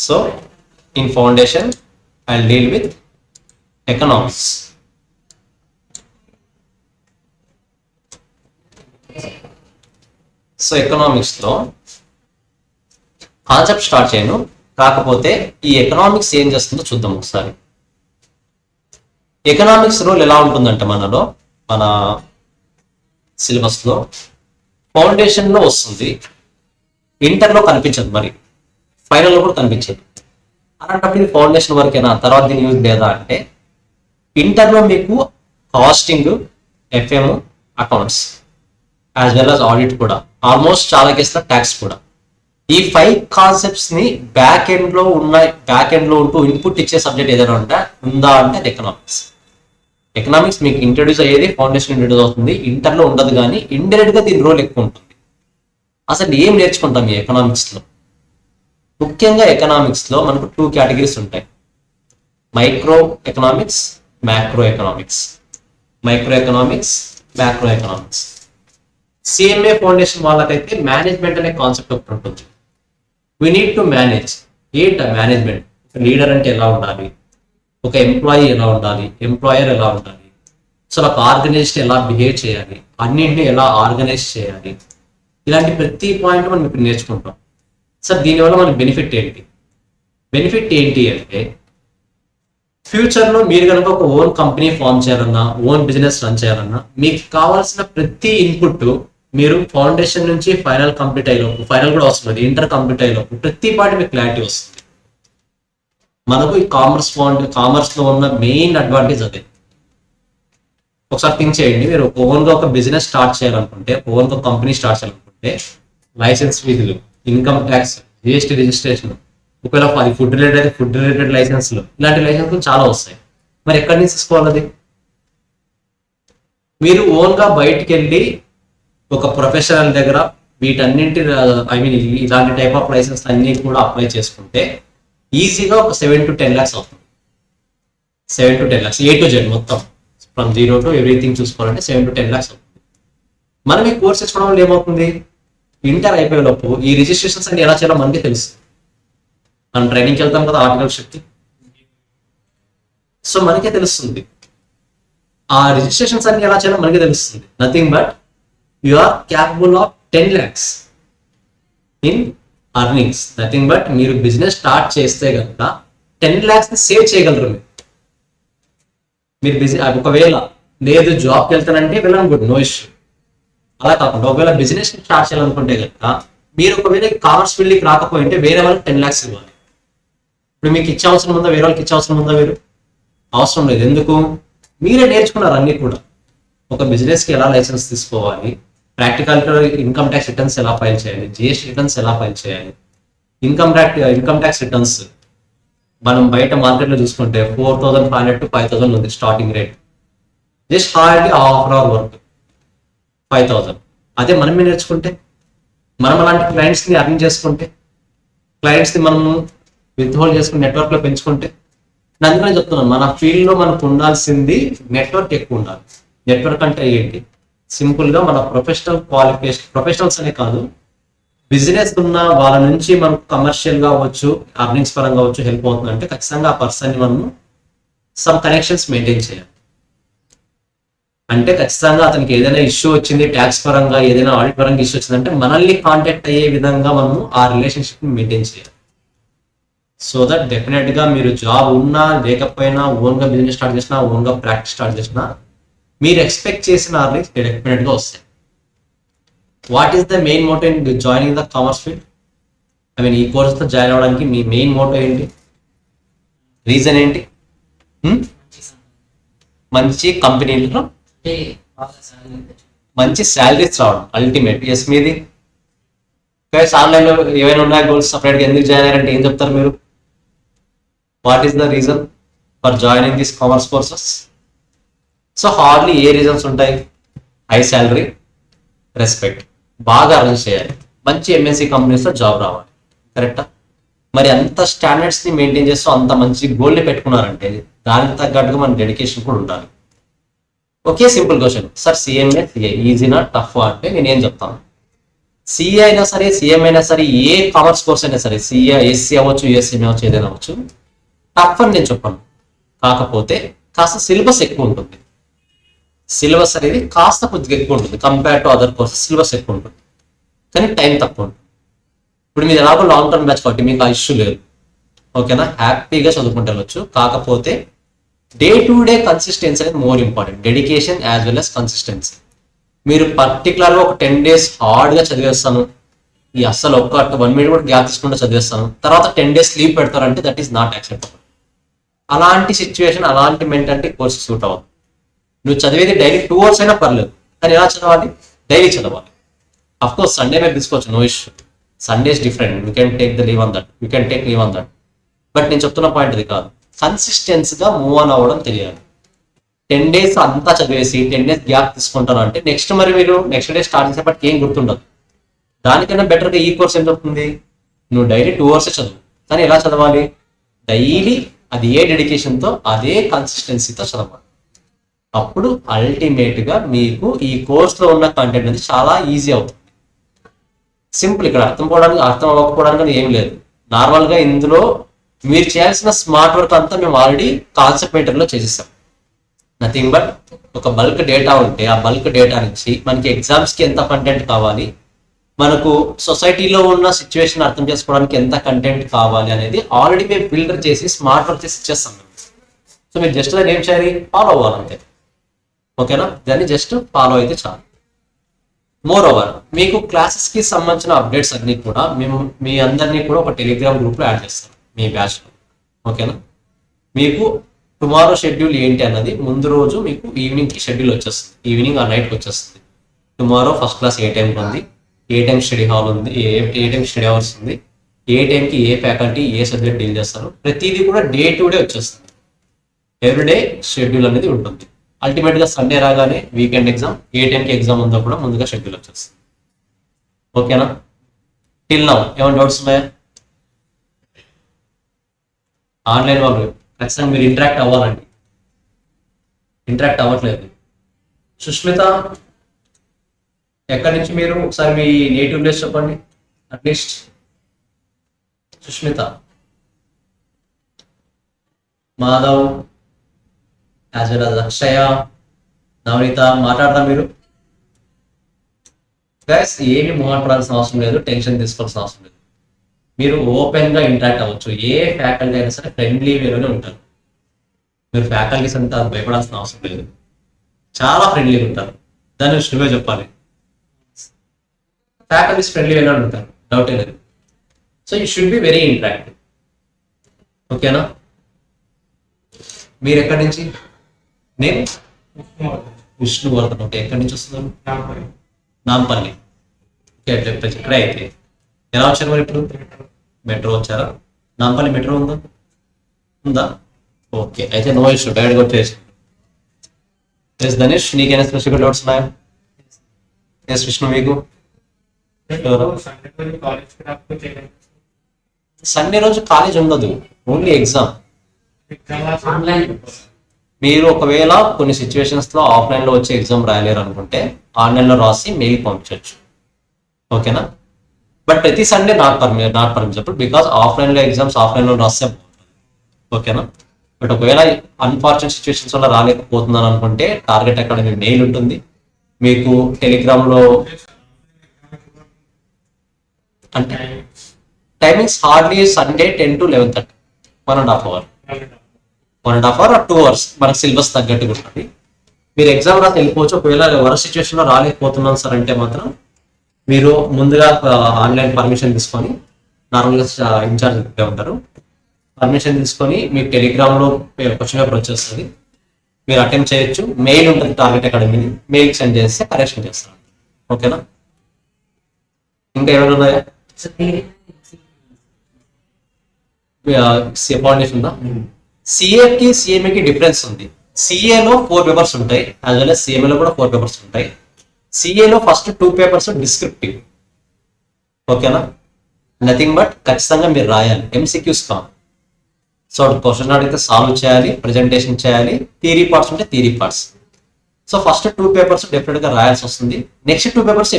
so in foundation I deal with economics. సో ఎకనామిక్స్లో కాన్సెప్ట్ స్టార్ట్ చేయను, కాకపోతే ఈ ఎకనామిక్స్ ఏం చేస్తుందో చూద్దాం ఒకసారి. ఎకనామిక్స్ రోల్ ఎలా ఉంటుందంటే మన సిలబస్లో ఫౌండేషన్లో వస్తుంది, ఇంటర్లో కనిపించదు, మరి ఫైనల్లో కూడా కనిపించదు. అలాంటప్పుడు ఇది ఫౌండేషన్ వరకేనా, తర్వాత దీని యూజ్ లేదా అంటే, ఇంటర్లో మీకు costing, FM, accounts as well as audit కూడా, ఆల్మోస్ట్ చాలా కేసులో ట్యాక్స్ కూడా, ఈ 5 కాన్సెప్ట్స్ ని బ్యాక్ ఎండ్ లో ఉంటూ ఇన్పుట్ ఇచ్చే సబ్జెక్ట్ ఏదైనా ఉందా అంటే అది ఎకనామిక్స్. ఎకనామిక్స్ మీకు ఇంట్రడ్యూస్ అయ్యేది ఫౌండేషన్ ఇంట్రడ్యూస్ అవుతుంది, ఇంటర్లో ఉండదు, కానీ ఇండైరెక్ట్ గా దీని రోల్ ఎక్కువ ఉంటుంది. అసలు ఏం నేర్చుకుంటాం ఈ ఎకనామిక్స్ లో? ముఖ్యంగా ఎకనామిక్స్ లో మనకు 2 కేటగిరీస్ ఉంటాయి, micro economics, macro economics. Micro economics, macro economics. CMA foundation వాళ్ళకైతే మేనేజ్మెంట్ అనే కాన్సెప్ట్ ఒకటి ఉంటుంది. We need to manage. ఏంట మేనేజ్మెంట్? లీడర్ అంటే ఎలా ఉండాలి, ఒక ఎంప్లాయీ ఎలా ఉండాలి, ఎంప్లాయర్ ఎలా ఉండాలి, అసలు ఒక ఆర్గనైజేషన్ ఎలా బిహేవ్ చేయాలి, అన్నింటినీ ఎలా ఆర్గనైజ్ చేయాలి, ఇలాంటి ప్రతి పాయింట్ మనం ఇప్పుడు నేర్చుకుంటాం. సార్ దీనివల్ల మన బెనిఫిట్ ఏంటి? బెనిఫిట్ ఏంటి అంటే, ఫ్యూచర్లో మీరు కనుక ఒక ఓన్ కంపెనీ ఫామ్ చేయాలన్నా, ఓన్ బిజినెస్ రన్ చేయాలన్నా, మీకు కావాల్సిన ప్రతి ఇన్పుట్ మీరు ఫౌండేషన్ నుంచి ఫైనల్ కంప్లీట్ అయ్యేలోపు, ఫైనల్ కూడా వస్తుంది, ఇంటర్ కంప్లీట్ అయ్యేలోపు ప్రతి పార్టీ మీకు క్లారిటీ వస్తుంది. మనకు ఈ కామర్స్ లో ఉన్న మెయిన్ అడ్వాంటేజ్ అదే. ఒకసారి థింక్ చేయండి, మీరు ఓన్గా ఒక బిజినెస్ స్టార్ట్ చేయాలనుకుంటే, ఓన్గా కంపెనీ స్టార్ట్ చేయాలనుకుంటే, లైసెన్స్ ఫీజులు, ఇన్కమ్ ట్యాక్స్, జిఎస్టీ రిజిస్ట్రేషన్, ఒకవేళ అది ఫుడ్ రిలేటెడ్ లైసెన్స్లు, ఇలాంటి లైసెన్స్లు చాలా వస్తాయి. మరి ఎక్కడి నుంచి తీసుకోవాలి? అది మీరు ఓన్గా బయటికి వెళ్ళి ఒక ప్రొఫెషనల్ దగ్గర వీటన్నింటి ఇలాంటి టైప్ ఆఫ్ లైసెన్స్ అన్ని కూడా అప్లై చేసుకుంటే ఈజీగా ఒక 7 to 10 lakhs అవుతుంది. 7 to 10 lakhs, A to Z మొత్తం ఫ్రమ్ 0 to ఎవ్రీథింగ్ చూసుకోవాలంటే 7 to 10 lakhs అవుతుంది. మనం ఈ కోర్స్ తెచ్చుకోవడం వల్ల ఏమవుతుంది? ఇంటర్ అయిపోయేలోపు ఈ రిజిస్ట్రేషన్స్ అన్ని ఎలా చేయాలో మనకి తెలుసు. మనం ట్రైనింగ్కి వెళ్తాం కదా, ఆర్టికల్ శక్తి, సో మనకే తెలుస్తుంది. ఆ రిజిస్ట్రేషన్స్ అన్ని ఎలా చేయాలో మనకే తెలుస్తుంది. Nothing but you are capable of 10 lakhs in earnings. Nothing but మీరు బిజినెస్ స్టార్ట్ చేస్తే కనుక 10 lakhs ని సేవ్ చేయగలరు మీరు. మీరు బిజీ ఒకవేళ లేదు జాబ్కి వెళ్తానంటే వెళ్ళాను గుడ్, నో ఇష్యూ. అలా కాకుండా ఒకవేళ బిజినెస్ స్టార్ట్ చేయాలనుకుంటే కనుక మీరు ఒకవేళ కామర్స్ ఫీల్డ్కి రాకపోయింటే వేరే వాళ్ళకి 10 lakhs ఇవ్వాలి. ఇప్పుడు మీకు ఇచ్చే అవసరం ఉందా, వేరే వాళ్ళకి ఇచ్చే అవసరం ఉందా? మీరు అవసరం లేదు. ఎందుకు? మీరే నేర్చుకున్నారు అన్ని కూడా. ఒక బిజినెస్కి ఎలా లైసెన్స్ తీసుకోవాలి, ప్రాక్టికల్ ఇన్కమ్ ట్యాక్స్ రిటర్న్స్ ఎలా ఫైల్ చేయాలి, జిఎస్టీ రిటర్న్స్ ఎలా ఫైల్ చేయాలి, ఇన్కమ్ ట్యాక్స్ రిటర్న్స్ మనం బయట మార్కెట్లో చూసుకుంటే 4,500 to 5,000 ఉంది starting rate. Just hardly half an hour work 5,000. అదే మనమే నేర్చుకుంటే, మనం అలాంటి క్లయింట్స్ని అర్న్ చేసుకుంటే, క్లయింట్స్ని మనము విత్హోల్డ్ చేసుకుని నెట్వర్క్లో పెంచుకుంటే, నేను అందుకనే చెప్తున్నాను మన ఫీల్డ్లో మనకు ఉండాల్సింది నెట్వర్క్ ఎక్కువ ఉండాలి. నెట్వర్క్ అంటే ఏంటి? సింపుల్గా మన ప్రొఫెషనల్స్ అనే కాదు, బిజినెస్ ఉన్న వాళ్ళ నుంచి మనకు కమర్షియల్ గా అవ్వచ్చు, అర్నింగ్స్ పరంగా అవ్వచ్చు, హెల్ప్ అవుతుంది అంటే ఖచ్చితంగా ఆ పర్సన్ ని మనము సమ్ కనెక్షన్స్ మెయింటైన్ చేయాలి. అంటే ఖచ్చితంగా అతనికి ఏదైనా ఇష్యూ వచ్చింది, ట్యాక్స్ పరంగా ఏదైనా ఆడిట్ పరంగా ఇష్యూ వచ్చిందంటే మనల్ని కాంటాక్ట్ అయ్యే విధంగా మనము ఆ రిలేషన్షిప్ ని మెయింటైన్ చేయాలి. సో దట్ డెఫినెట్ గా మీరు జాబ్ ఉన్నా లేకపోయినా, ఓన్ గా బిజినెస్ స్టార్ట్ చేసినా, ఓన్ గా ప్రాక్టీస్ స్టార్ట్ చేసినా, మీరు ఎక్స్పెక్ట్ చేసిన అర్నింగ్స్ డెఫినెట్ గా వస్తాయి. What is the main motto in joining the commerce field? I mean ఈ కోర్స్తో జాయిన్ అవ్వడానికి మీ మెయిన్ మోటో ఏంటి, రీజన్ ఏంటి? మంచి కంపెనీలో మంచి శాలరీస్ రావడం అల్టిమేట్. ఎస్ మీది ఆన్లైన్లో ఏమైనా ఉన్నాయి గోల్స్ సపరేట్గా ఎందుకు జాయిన్ అయ్యారంటే ఏం చెప్తారు మీరు? What is the reason for joining this commerce courses? So hardly A reasons ఉంటాయి? హై శాలరీ, రెస్పెక్ట్, బాగా అరేంజ్ చేయాలి, మంచి ఎంఎన్సీ కంపెనీస్లో జాబ్ రావాలి. కరెక్టా? మరి అంత స్టాండర్డ్స్ని మెయింటైన్ చేస్తూ అంత మంచి గోల్ని పెట్టుకున్నారంటే దానికి తగ్గట్టుగా మన డెడికేషన్ కూడా ఉండాలి. Okay simple question, sir CMA CA ఈజీనా టఫ్ అంటే నేనేం చెప్తాను? సిఏ అయినా సరే, సిఎం అయినా సరే, ఏ కామర్స్ కోర్స్ అయినా సరే, సిఏ ఎస్సీ అవ్వచ్చు, యూఎస్ఎంఏ అవ్వచ్చు, ఏదైనా అవ్వచ్చు, టఫ్ అని నేను చెప్పాను. కాకపోతే కాస్త సిలబస్ ఎక్కువ ఉంటుంది. సిలబస్ అనేది కాస్త కొద్దిగా ఎక్కువ ఉంటుంది compare to other courses. Syllabus ఎక్కువ ఉంటుంది కానీ టైం తక్కువ ఉంటుంది. ఇప్పుడు మీరు ఎలాగో లాంగ్ టర్మ్ బ్యాచ్ కాబట్టి మీకు ఆ ఇష్యూ లేదు, ఓకేనా? హ్యాపీగా చదువుకుంటూ వెళ్ళొచ్చు. కాకపోతే డే టు డే కన్సిస్టెన్సీ అనేది more important, dedication as well as consistency. మీరు పర్టికులర్గా ఒక 10 days హార్డ్గా చదివేస్తాను, ఈ అస్సలు ఒక్క 1 minute కూడా గ్యాప్ తీసుకుంటూ చదివేస్తాను, తర్వాత 10 days లీవ్ పెడతారంటే దట్ ఈస్ నాట్ యాక్సెప్టబుల్. అలాంటి సిచ్యువేషన్, అలాంటి మెంటాలిటీ కోర్స్ సూట్ అవ్వదు. నువ్వు చదివేది డైలీ 2 hours అయినా పర్లేదు, కానీ ఎలా చదవాలి? డైలీ చదవాలి. అఫ్ కోర్స్ సండే మీరు తీసుకోవచ్చు, no issue. Sundays different, you can take the leave on that, you can take leave on that. But నేను చెప్తున్న పాయింట్ అది కాదు, కన్సిస్టెన్సీగా మూవ్ ఆన్ అవ్వడం తెలియాలి. 10 days అంతా చదివేసి 10 days గ్యాప్ తీసుకుంటాను అంటే నెక్స్ట్ మరి మీరు నెక్స్ట్ డే స్టార్ట్ చేసేపటికి ఏం గుర్తుండదు. దానికైనా బెటర్గా ఈ కోర్స్ ఏం చెప్తుంది? నువ్వు డైలీ 2 hours చదువు, కానీ ఎలా చదవాలి? డైలీ అది ఏ డెడికేషన్తో, అదే కన్సిస్టెన్సీతో చదవాలి. అప్పుడు అల్టిమేట్గా మీకు ఈ కోర్స్లో ఉన్న కంటెంట్ అనేది చాలా ఈజీ అవుతుంది. సింపుల్, ఇక్కడ అర్థం అవ్వకపోవడానికి ఏం లేదు. నార్మల్గా ఇందులో మీరు చేయాల్సిన స్మార్ట్ వర్క్ అంతా మేము ఆల్రెడీ కాన్సెప్ట్ మెటీరియల్లో చేసేసాం. నథింగ్ బట్ ఒక బల్క్ డేటా ఉంటే ఆ బల్క్ డేటా నుంచి మనకి ఎగ్జామ్స్కి ఎంత కంటెంట్ కావాలి, మనకు సొసైటీలో ఉన్న సిచ్యువేషన్ అర్థం చేసుకోవడానికి ఎంత కంటెంట్ కావాలి అనేది ఆల్రెడీ మేము ఫిల్టర్ చేసి స్మార్ట్ వర్క్ చేసి ఇచ్చేస్తాం. సో మీరు జస్ట్ దాన్ని ఏం చేయాలి? ఫాలో అవ్వాలంతే, ఓకేనా? దాన్ని జస్ట్ ఫాలో అయితే చాలు. మోర్ ఓవర్ మీకు క్లాసెస్కి సంబంధించిన అప్డేట్స్ అన్ని కూడా మేము మీ అందరినీ కూడా ఒక టెలిగ్రామ్ గ్రూప్లో యాడ్ చేస్తాం మీ బ్యాచ్లో, ఓకేనా? మీకు టుమారో షెడ్యూల్ ఏంటి అన్నది ముందు రోజు మీకు ఈవినింగ్కి షెడ్యూల్ వచ్చేస్తుంది, ఈవినింగ్ ఆ నైట్కి వచ్చేస్తుంది. టుమారో ఫస్ట్ క్లాస్ ఏ టైంకి ఉంది, ఏ టైం స్టడీ హాల్ ఉంది, ఏ టైం స్టడీ అవర్స్ ఉంది, ఏ టైంకి ఏ ఫ్యాకల్టీ ఏ సబ్జెక్ట్ డీల్ చేస్తారు, ప్రతిదీ కూడా డే టు డే వచ్చేస్తుంది. ఎవ్రీడే షెడ్యూల్ అనేది ఉంటుంది. అల్టిమేట్గా సండే రాగానే వీకెండ్ ఎగ్జామ్, ఏ టైంకి ఎగ్జామ్ ఉందో కూడా ముందుగా షెడ్యూల్ వచ్చేస్తుంది, ఓకేనా? టిల్ నౌ ఏమైనా డౌట్స్ ఉన్నాయా? ఆన్లైన్ వాళ్ళు ఖచ్చితంగా మీరు ఇంటరాక్ట్ అవ్వాలండి, ఇంటరాక్ట్ అవ్వట్లేదు. సుష్మిత ఎక్కడి నుంచి మీరు? ఒకసారి మీ నేటివ్ ప్లేస్ చెప్పండి at least. Sushmita, Madhav, as well as అక్షయ, నవనీత మాట్లాడతారు మీరు? గైస్ ఏమి మాట్లాడాల్సిన అవసరం లేదు, టెన్షన్ తీసుకోవాల్సిన అవసరం లేదు. మీరు ఓపెన్గా ఇంటరాక్ట్ అవ్వచ్చు, ఏ ఫ్యాకల్టీ అయినా సరే ఫ్రెండ్లీ వేలోనే ఉంటారు. మీరు ఫ్యాకల్టీస్ అంతా భయపడాల్సిన అవసరం లేదు, చాలా ఫ్రెండ్లీగా ఉంటారు. దాని గురించి నువ్వే చెప్పాలి. ఫ్యాకల్టీస్ ఫ్రెండ్లీగా ఉంటారు, డౌటే లేదు. So you should be very interactive. ఓకేనా? మీరు ఎక్కడి నుంచి? నేను విష్ణువర్ధన్. ఓకే, ఎక్కడి నుంచి వస్తున్నాను? నాంపల్లి. ఓకే, ఇక్కడే అయితే ఎలా వచ్చారు మరి? ఇప్పుడు మెట్రో వచ్చారా? నాంపల్లి మెట్రో ఉందా? ఉందా? ఓకే, అయితే నో ఇష్యూ, డైరెక్ట్గా వచ్చేసి. ఎస్ ధనేష్, నీకైనా స్పెషల్ డౌట్స్ ఉన్నాయా? ఎస్ విష్ణు, మీకు? సండే రోజు కాలేజ్ ఉండదు, ఓన్లీ ఎగ్జామ్. మీరు ఒకవేళ కొన్ని సిచ్యువేషన్స్ లో ఆఫ్లైన్ లో వచ్చి ఎగ్జామ్ రాయలేరు అనుకుంటే ఆన్లైన్ లో రాసి మెయిల్ పంపించవచ్చు. ఓకేనా? బట్ ప్రతి Sunday not permissible, because offline లో ఎగ్జామ్స్ ఆఫ్లైన్ లో రాస్తే బాగుంటుంది. ఓకేనా? బట్ ఒకవేళ అన్ఫార్చునేట్ సిచ్యువేషన్స్ వల్ల రాలేకపోతున్నాను అనుకుంటే టార్గెట్ అకాడమీ మెయిల్ ఉంటుంది మీకు, టెలిగ్రామ్ లో. అంటే timings hardly Sunday 10 to 11:30, 1.5 hours, 1.5 hour or 2 hours మనకు సిలబస్ తగ్గట్టుగా ఉంటుంది. మీరు ఎగ్జామ్ రాసి వెళ్ళిపోవచ్చు. ఒకవేళ వరస్ట్ సిచ్యువేషన్ లో రాలేకపోతున్నాను సార్ అంటే మాత్రం మీరు ముందుగా ఆన్లైన్ పర్మిషన్ తీసుకొని, నార్మల్గా ఇన్ఛార్జ్ ఉంటారు, పర్మిషన్ తీసుకొని మీకు టెలిగ్రామ్ లో క్వశ్చన్ పేపర్ వచ్చేస్తుంది, మీరు అటెంప్ట్ చేయొచ్చు. మెయిల్ ఉంటుంది టార్గెట్ అకాడమీని, మెయిల్ సెండ్ చేస్తే కరెక్షన్ చేస్తారు. ఓకేనా? ఇంకా ఏమైనా ఉన్నాయా? ఫౌండేషన్ ఉందా? సిఏకి సిఎంఏకి డిఫరెన్స్ ఉంది. సిఏలో 4 పేపర్స్ ఉంటాయి, యాజ్ వెల్ as సిఎంఏలో కూడా 4 పేపర్స్ ఉంటాయి. సిఏలో ఫస్ట్ 2 పేపర్స్ డిస్క్రిప్టివ్. ఓకేనా? నథింగ్ బట్ ఖచ్చితంగా మీరు రాయాలి, ఎంసీక్యూస్ కాదు. సో క్వశ్చన్ అడిగితే సాల్వ్ చేయాలి, ప్రెజెంటేషన్ చేయాలి, థియరీ పార్ట్స్ ఉంటే theory parts. So first 2 papers definite గా రాయాల్సి వస్తుంది. Next 2 papers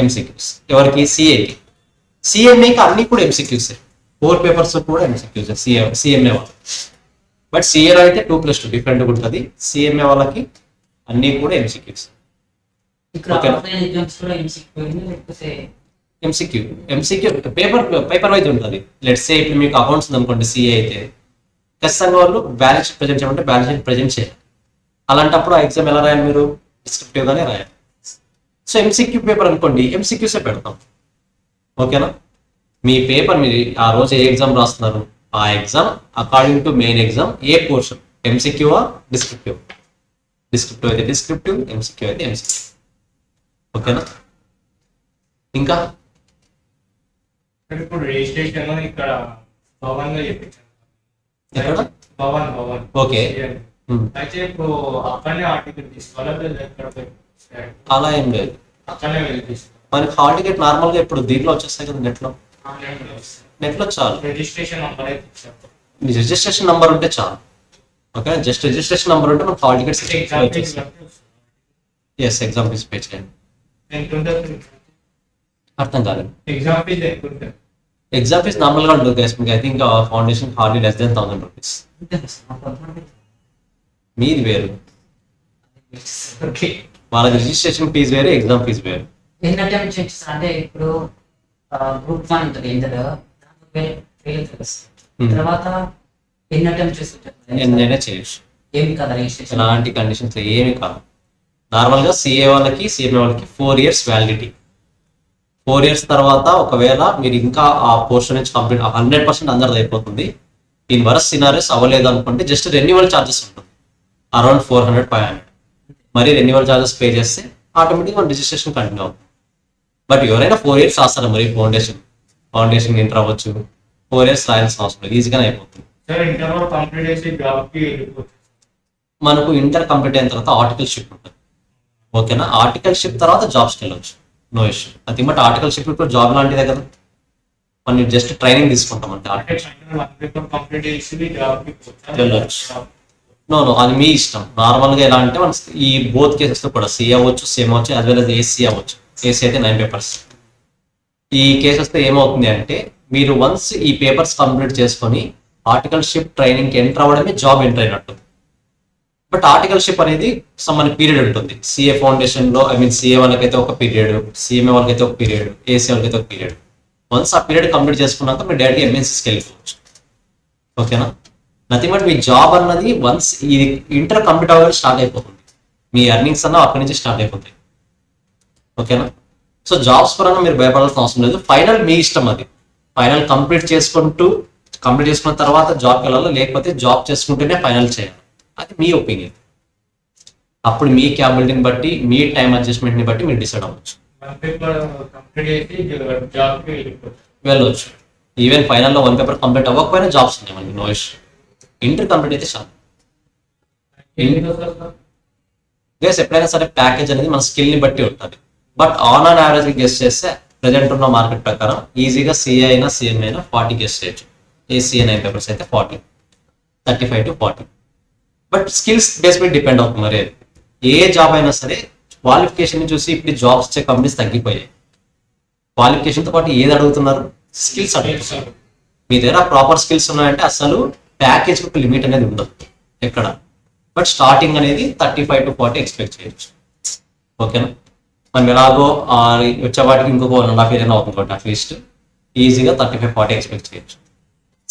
MCQs. ఎవరికి? సిఏకి. సిఎంఏకి అన్ని కూడా ఎంసీక్యూస్, 4 పేపర్స్ కూడా ఎంసీక్యూస్ సిఎంఏ వాళ్ళు. బట్ సిఏలో అయితే 2+2 డిఫరెంట్ ఉంటుంది, సిఎంఏ వాళ్ళకి అన్ని కూడా ఎంసీక్యూస్. ఎంసీక్యూ పేపర్ వైజ్ ఉంటుంది. లెట్స్ సే ఇప్పుడు మీకు అకౌంట్స్ అనుకోండి, సిఏ అయితే ఖచ్చితంగా వాళ్ళు బ్యాలెన్స్ షీట్ ప్రజెంట్ చేయమంటే బ్యాలెన్స్ షీట్ ప్రజెంట్ చేయాలి. అలాంటప్పుడు ఆ ఎగ్జామ్ ఎలా రాయాలి? మీరు డిస్క్రిప్టివ్ గానే రాయాలి. సో ఎంసీక్యూ పేపర్ అనుకోండి, ఎంసీక్యూసే పెడతాం. ఓకేనా? మీ పేపర్ మీరు ఆ రోజు ఏ ఎగ్జామ్ రాస్తున్నారు, ఆ exam according to main exam ఏ పోర్షన్, ఎంసీక్యూవా డిస్క్రిప్టివ్? డిస్క్రిప్టివ్ అయితే డిస్క్రిప్టివ్, ఎంసీక్యూ అయితే ఎంసీక్యూ. ఓకేనా? ఇంకా ఇప్పుడు రిజిస్ట్రేషన్ ఇక్కడ భవన్ లో చెప్పించాను. ఎక్కడ? భవన్. ఓకే. అయితే ఇప్పుడు అక్కడనే ఆర్టికల్ తీసుకోవాలి, అలా ఏం లేదు, అక్కడనే వెళ్ళి తీసుకోవాలి. మనకి హాల్ టికెట్ నార్మల్ గా ఇప్పుడు దీంట్లో వచ్చేస్తాయి కదా, నెట్లో చాలు. రిజిస్ట్రేషన్ నంబర్ అయితే ఇచ్చారు. మీ రిజిస్ట్రేషన్ నంబర్ ఉంటే చాలు. ఓకే, జస్ట్ రిజిస్ట్రేషన్ నంబర్ ఉంటే మనకు hall tickets as exam fee pay చేయండి. అర్థం కాలేదు. ఎగ్జామ్ ఫీజ్ ఎక్కువ ఉంటుంది. ఎగ్జామ్ ఫీజ్ నార్మల్ గా ఉంటుంది గైస్, మీకు I think foundation hardly less than 1000 rupees. మీది వేరు, వాళ్ళకి రిజిస్ట్రేషన్ ఫీజ్ వేరు, ఎగ్జామ్ ఫీజ్ వేరు. ఎన్ని అటెంప్ట్ చేయొచ్చు అంటే ఇప్పుడు గ్రూప్ 1 ఉంటుంది ఇందులో, తర్వాత ఎన్ని అటెంప్ట్ చేస్తుంటారు? ఎన్నైనా చేయొచ్చు, ఏమి కదా రిజిస్ట్రేషన్ ఎలాంటి కండిషన్స్ ఏమి కాదు. నార్మల్ గా సిఏ వాళ్ళకి సిఎంఏ వాళ్ళకి 4 years వ్యాలిడిటీ. 4 years తర్వాత ఒకవేళ మీరు ఇంకా ఆ పోర్షన్ నుంచి కంప్లీట్ 100% అందరిది అయిపోతుంది, ఇన్ వరస్ట్ సినారీస్ అవ్వలేదు అనుకుంటే జస్ట్ రెన్యువల్ ఛార్జెస్ ఉంటుంది అరౌండ్ 400-500. మరి రెన్యువల్ ఛార్జెస్ పే చేస్తే ఆటోమేటిక్గా మన రిజిస్ట్రేషన్ కంటిన్యూ అవుతుంది. బట్ ఎవరైనా 4 years రాస్తారు, మరి ఫౌండేషన్ ఇంటర్ అవ్వచ్చు, 4 years రాయాల్సిన అవసరం లేదు, ఈజీగానే అయిపోతుంది. మనకు ఇంటర్ కంప్లీట్ అయిన తర్వాత ఆర్టికల్షిప్ ఉంటుంది. ఓకేనా? ఆర్టికల్షిప్ తర్వాత జాబ్స్కి వెళ్ళొచ్చు, నో ఇష్యూ. అది బట్ ఆర్టికల్షిప్ ఇప్పుడు జాబ్ లాంటిదే కదా, మనం జస్ట్ ట్రైనింగ్ తీసుకుంటాం అంటే వెళ్ళొచ్చు. నో అది మీ ఇష్టం. నార్మల్ గా ఎలా అంటే మన ఈ బోత్ కేసెస్ లో కూడా సిఏ అవ్వచ్చు, సేమ్ అవ్వచ్చు, యాజ్ వెల్ as ఏసీ అవ్వచ్చు. ఏసీ అయితే 9 పేపర్స్. ఈ కేసెస్ తో ఏమవుతుంది అంటే మీరు వన్స్ ఈ పేపర్స్ కంప్లీట్ చేసుకొని ఆర్టికల్షిప్ ట్రైనింగ్ కి ఎంటర్ అవ్వడమే జాబ్ ఎంటర్ అయినట్టు. బట్ ఆర్టికల్షిప్ అనేది సమ్ పీరియడ్ ఉంటుంది. సిఏ ఫౌండేషన్ లో సిఏ వాళ్ళకైతే ఒక పీరియడ్, సిఎంఏ వాళ్ళకైతే ఒక పీరియడ్, ఏసీ వాళ్ళకైతే ఒక పీరియడ్. వన్స్ ఆ పీరియడ్ కంప్లీట్ చేసుకున్నాక మీరు డైరెక్ట్గా ఎంఎన్సీస్కి వెళ్ళిపోవచ్చు. ఓకేనా. నథింగ్ బట్ మీ జాబ్ అన్నది వన్స్ ఇది ఇంటర్ కంప్లీట్ అవ్వగానే స్టార్ట్ అయిపోతుంది. మీ ఎర్నింగ్స్ అన్న అక్కడి నుంచి స్టార్ట్ అయిపోతాయి. ఓకేనా. సో జాబ్స్ పరంగా మీరు భయపడాల్సిన అవసరం లేదు. ఫైనల్ మీ ఇష్టం, అది ఫైనల్ కంప్లీట్ చేసుకున్న తర్వాత జాబ్కి వెళ్ళాలి, లేకపోతే జాబ్ చేసుకుంటేనే ఫైనల్ చేయాలి, అది మీ ఒపీనియన్. అప్పుడు మీ క్యాపబిలిటీని బట్టి, మీ టైం అడ్జస్ట్మెంట్ని బట్టి మీరు డిసైడ్ అవ్వచ్చు, వన్ పేపర్ కంప్లీట్ చేసి జాబ్కి వెళ్ళవచ్చు. ఈవెన్ ఫైనల్లో 1 పేపర్ కంప్లీట్ అవ్వకపోయినా జాబ్స్ ఉన్నాయి మనకి, నో ఇష్యూ. ఇంటర్ కంప్లీట్ అయితే చాలు. గైస్ ఎప్పుడైనా సరే ప్యాకేజ్ అనేది మన స్కిల్ని బట్టి ఉంటుంది. బట్ ఆన్ యావరేజ్ గెస్ట్ చేస్తే ప్రజెంట్ ఉన్న మార్కెట్ ప్రకారం ఈజీగా సిఏ అయినా సిఎం అయినా 40 గెస్ట్ చేయొచ్చు. ఏసీఏ 9 పేపర్స్ అయితే 40, 35 to 40. బట్ స్కిల్స్ బేస్ మీద డిపెండ్ అవుతుంది. మరి ఏ జాబ్ అయినా సరే క్వాలిఫికేషన్ చూసి ఇప్పుడు జాబ్స్ వచ్చే కంపెనీస్ తగ్గిపోయాయి. క్వాలిఫికేషన్తో పాటు ఏది అడుగుతున్నారు? స్కిల్స్ అడుగుతున్నారు. మీ దగ్గర ప్రాపర్ స్కిల్స్ ఉన్నాయంటే అసలు ప్యాకేజ్ ఒక లిమిట్ అనేది ఉండదు ఎక్కడ. బట్ స్టార్టింగ్ అనేది 35 to 40 ఎక్స్పెక్ట్ చేయొచ్చు. ఓకేనా. మనం ఎలాగో వచ్చే వాటికి ఇంకొక 1.5 year అవుతుంది కాబట్టి అట్లీస్ట్ ఈజీగా 35-40 ఎక్స్పెక్ట్ చేయొచ్చు.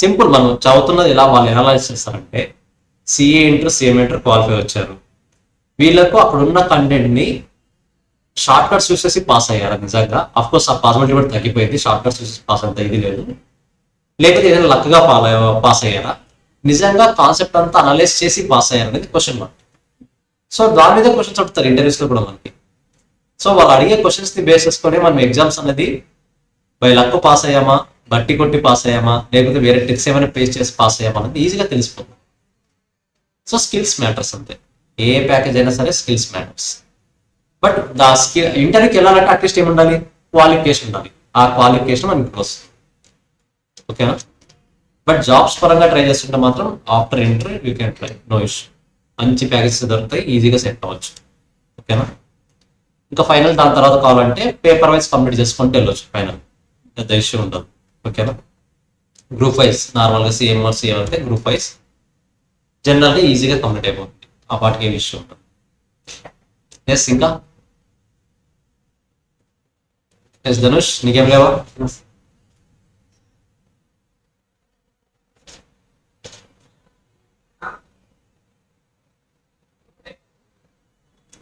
సింపుల్. మనం చదువుతున్నది ఎలా వాళ్ళు ఎనలైజ్ చేస్తారంటే CA inter CM inter qualify వచ్చారు, వీళ్ళకు అక్కడ ఉన్న కంటెంట్ని షార్ట్ కట్స్ చూసేసి పాస్ అయ్యారా నిజంగా? అఫ్కోర్స్ ఆ పాసిబిలిటీ కూడా తగ్గిపోయింది, షార్ట్ కట్స్ చూసి పాస్ అంత ఇది లేదు. లేకపోతే ఏదైనా లక్గా పాస్ అయ్యారా? నిజంగా కాన్సెప్ట్ అంతా అనలైజ్ చేసి పాస్ అయ్యారు అనేది క్వశ్చన్ మార్క్. సో దాని మీద క్వశ్చన్స్ అడుగుతారు ఇంటర్వ్యూస్లో కూడా మనకి. సో వాళ్ళు అడిగే క్వశ్చన్స్ని బేస్ చేసుకొని మనం ఎగ్జామ్స్ అనేది బై లక్ పాస్ అయ్యామా, బట్టి కొట్టి పాస్ అయ్యామా, లేకపోతే వేరే ట్రిక్స్ ఏమైనా పేస్ చేసి పాస్ అయ్యామా అనేది ఈజీగా తెలిసిపోతుంది. సో స్కిల్స్ మ్యాటర్స్ అంతే. ఏ ప్యాకేజ్ అయినా సరే స్కిల్స్ మ్యాటర్స్. బట్ ఇంటర్వ్యూకి వెళ్ళాలంటే అట్లీస్ట్ ఏముండాలి? క్వాలిఫికేషన్ ఉండాలి. ఆ క్వాలిఫికేషన్ మనకి ఇప్పుడు వస్తుంది. ఓకేనా. బట్ జాబ్స్ పరంగా ట్రై చేస్తుంటే మాత్రం after interview you can try, no issue. మంచి ప్యాకేజెస్ దొరుకుతాయి, ఈజీగా సెట్ అవ్వచ్చు. ఓకేనా. ఇంకా ఫైనల్ దాని తర్వాత కావాలంటే పేపర్ వైజ్ కంప్లీట్ చేసుకుంటూ వెళ్ళొచ్చు. ఫైనల్ పెద్ద ఇష్యూ ఉండదు. ఓకేనా. గ్రూప్ వైజ్ నార్మల్గా సిఎం అయితే గ్రూప్ వైజ్ జనరల్గా ఈజీగా కంప్లీట్ అయిపోతుంది, ఆ పాటికి ఏమి ఇష్యూ ఉంటుంది. ఎస్ ఇంకా ఎస్ ధనుష్ నీకేం లేవా?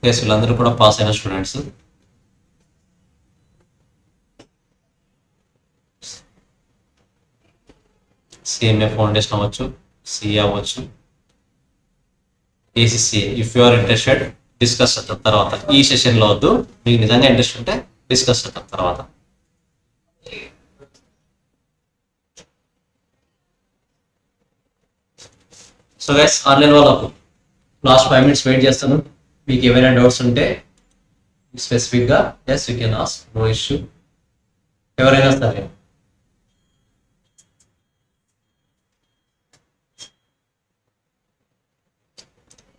ఎస్ వీళ్ళందరూ కూడా పాస్ అయిన స్టూడెంట్స్. సిఎంఏ ఫౌండేషన్ అవ్వచ్చు, సిఏ అవ్వచ్చు, ACCA. If you are interested discuss చేద్దాం తర్వాత. ఈ సెషన్లో వద్దు, మీకు నిజంగా ఇంట్రెస్ట్ ఉంటే డిస్కస్ చేద్దాం తర్వాత. సో గైస్ ఆన్లైన్ వాళ్ళకు లాస్ట్ 5 minutes వెయిట్ చేస్తాను. మీకు ఏమైనా డౌట్స్ ఉంటే స్పెసిఫిక్గా yes you can ask, no issue. ఎవరైనా సరే.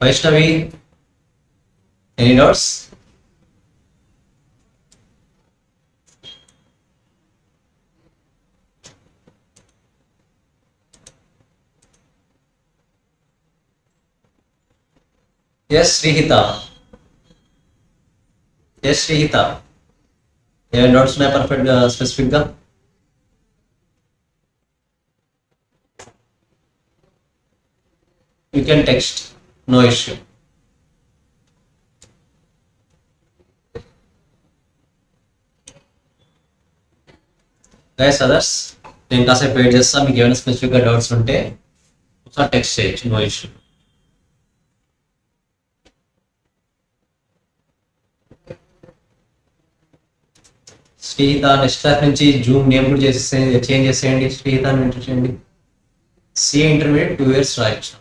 Vaishnavi any doubts? Yes Shrihita. Yes Shrihita ఏమైనా డౌట్స్ ఉన్నాయి పర్ఫెక్ట్గా స్పెసిఫిక్గా? You can text, no issue. Guys others నేను కాసేపు వెయిట్ చేస్తా. మీకు ఏమైనా స్పెసిఫిక్గా డౌట్స్ ఉంటే ఒకసారి టెక్స్ట్ చేయొచ్చు, no issue. Shrihita next class నుంచి జూమ్ నేమ్ కూడా చేంజ్ చేసేయండి. శ్రీహిత ఎంటర్ చేయండి. సిఏ ఇంటర్మీడియట్ 2 years రాయొచ్చు.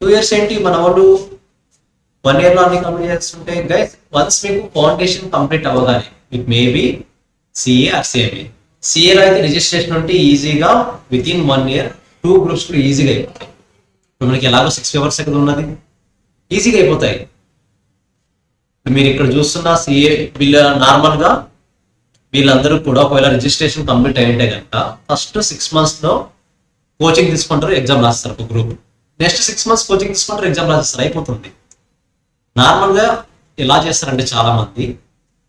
2 years ఏంటి, మన వాళ్ళు 1 year లో అన్ని కంప్లీట్ చేస్తుంటే గైస్ వన్స్ మీకు ఫౌండేషన్ కంప్లీట్ అవ్వగానే మీకు మేబీ సిఏ ఆర్ సిఎంఏ. సిఏలో అయితే రిజిస్ట్రేషన్ ఉంటే ఈజీగా విత్ ఇన్ 1 year 2 groups కూడా ఈజీగా అయిపోతాయి. ఇప్పుడు మనకి ఎలాగో 6 papers ఎక్కడ ఉన్నది, ఈజీగా అయిపోతాయి. మీరు ఇక్కడ చూస్తున్న సిఏ నార్మల్గా వీళ్ళందరూ కూడా ఒకవేళ రిజిస్ట్రేషన్ కంప్లీట్ అయ్యింటే కనుక ఫస్ట్ 6 months లో కోచింగ్ తీసుకుంటారు, ఎగ్జామ్ రాస్తారు ఒక గ్రూప్. నెక్స్ట్ 6 months కోచింగ్ తీసుకుంటారు, ఎగ్జామ్ రాస్తారు, అయిపోతుంది. నార్మల్గా ఎలా చేస్తారంటే చాలా మంది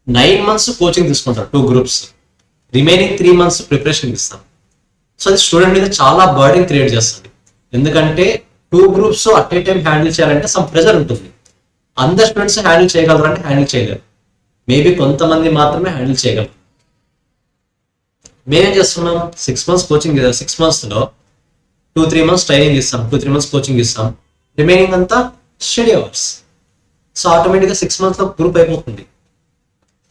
9 months కోచింగ్ తీసుకుంటారు 2 groups, రిమైనింగ్ 3 months ప్రిపరేషన్ ఇస్తారు. సో అది స్టూడెంట్ మీద చాలా బర్డెన్ క్రియేట్ చేస్తుంది. ఎందుకంటే 2 groups at a time handle చేయాలంటే సమ్ ప్రెజర్ ఉంటుంది. అందరు స్టూడెంట్స్ హ్యాండిల్ చేయగలరు అంటే హ్యాండిల్ చేయలేరు. మేబీ కొంతమంది మాత్రమే హ్యాండిల్ చేయగలరు. మేమేం చేస్తున్నాం, 6 months కోచింగ్, 6 monthsలో 2-3 months ట్రైనింగ్ ఇస్తాం, 2-3 months కోచింగ్ ఇస్తాం, రిమైనింగ్ అంతా స్టడీ అవర్స్. సో ఆటోమేటిక్గా 6 monthsలో గ్రూప్ అయిపోతుంది.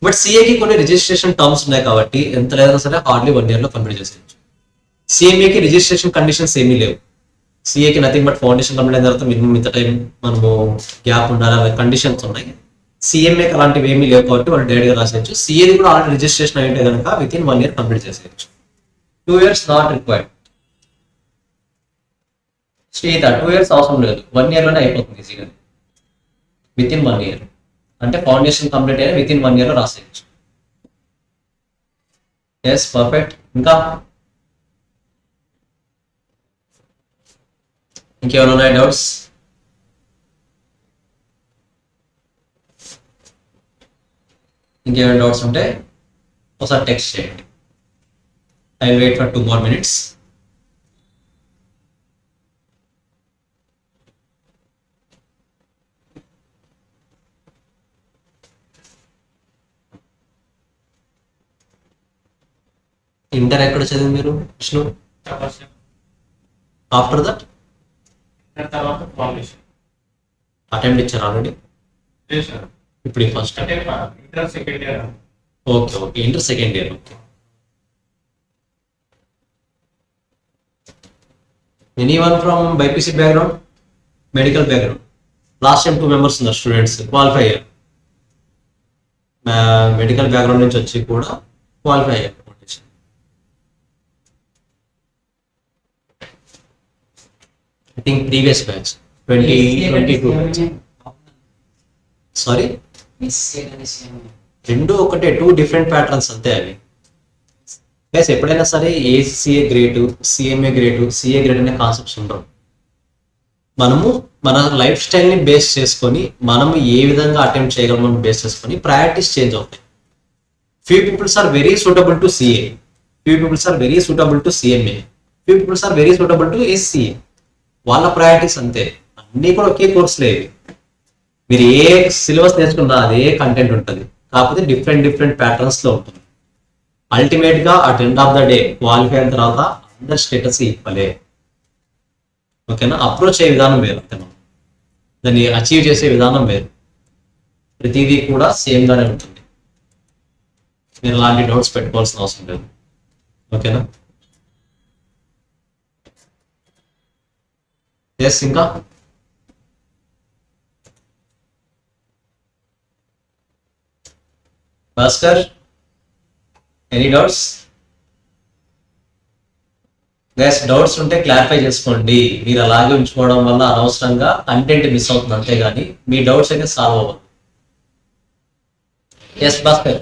బట్ సిఏకి కొన్ని రిజిస్ట్రేషన్ టర్మ్స్ ఉన్నాయి కాబట్టి ఎంత లేదన్నా సరే హార్డ్లీ 1 yearలో కంప్లీట్ చేసేయచ్చు. సిఎంఏకి రిజిస్ట్రేషన్ కండిషన్స్ ఏమీ లేవు. సిఏకి నథింగ్ బట్ ఫౌండేషన్ కంప్లీట్ అయిన తర్వాత మినిమం ఇంత టైం మనము గ్యాప్ ఉండాలి అనే కండిషన్స్ ఉన్నాయి. సిఎంఏకి అలాంటివి ఏమీ లేవు కాబట్టి వాళ్ళు డైరెక్ట్గా రాసేయచ్చు. సిఏది కూడా ఆల్రెడీ రిజిస్ట్రేషన్ అయితే కనుక విత్-ఇన్ 1 year కంప్లీట్ చేసేయచ్చు. 2 years not required. Sritha 2 years అవసరం లేదు, 1 yearలోనే అయిపోతుంది ఈజీగా. విత్-ఇన్ 1 year అంటే ఫౌండేషన్ కంప్లీట్ అయినా విత్-ఇన్ 1 yearలో రాసేయచ్చు. Yes perfect. ఇంకా ఇంకేమైనా ఉన్నాయి డౌట్స్? ఇంకేమైనా డౌట్స్ ఉంటే ఒకసారి టెక్స్ట్ చేయండి. I wait for 2 more minutes. Inter ఎక్కడ చదివి మీరు విష్ణు? ఆఫ్టర్ దట్ తర్వాత ఫౌండేషన్ అటెంప్ట్ ఇచ్చారు ఆల్రెడీ? ఇప్పుడు ఫస్ట్ అంటే inter second year. Okay okay, inter second year. Okay, anyone from BiPC background, medical background? Last time 2 members ఉన్నారు students qualify అయ్యారు. Medical background నుంచి వచ్చి కూడా క్వాలిఫై అయ్యారు. I think previous batch 2022. Sorry, రెండు ఒకటే, 2 different ప్యాటర్న్స్ అంతే అవి. ప్లస్ ఎప్పుడైనా సరే ACA grade, CMA grade, CA grade అనే కాన్సెప్ట్స్ ఉండవు. మనము మన లైఫ్ స్టైల్ని బేస్ చేసుకొని మనము ఏ విధంగా అటెంప్ట్ చేయగలమని బేస్ చేసుకొని ప్రయారిటీస్ చేంజ్ అవుతాయి. Few peoples are very suitable to CA, few peoples are very suitable to CMA, few peoples are very suitable to ACA. వాళ్ళ ప్రయారిటీస్ అంతే. అన్నీ కూడా ఒకే కోర్సులో ఇవి. మీరు ఏ సిలబస్ నేర్చుకున్నా అదే కంటెంట్ ఉంటుంది, కాకపోతే డిఫరెంట్ ప్యాటర్న్స్లో ఉంటుంది. అల్టిమేట్గా at end of the day qualify అయిన తర్వాత అందరి స్టేటస్ ఈక్వలే. ఓకేనా? అప్రోచ్ అయ్యే విధానం వేరు, అంతే. దాన్ని అచీవ్ చేసే విధానం వేరు. ప్రతిదీ కూడా సేమ్గానే ఉంటుంది. మీరు అలాంటి డౌట్స్ పెట్టుకోవాల్సిన అవసరం లేదు. ఓకేనా? ఎస్, ఇంకా Bhaskar, any doubts? Guys, doubts ఉంటే క్లారిఫై చేసుకోండి. మీరు అలాగే ఉంచుకోవడం వల్ల అనవసరంగా కంటెంట్ మిస్ అవుతుంది, అంతేగాని మీ డౌట్స్ అయితే సాల్వ్ అవ్వదు. Yes Bhaskar.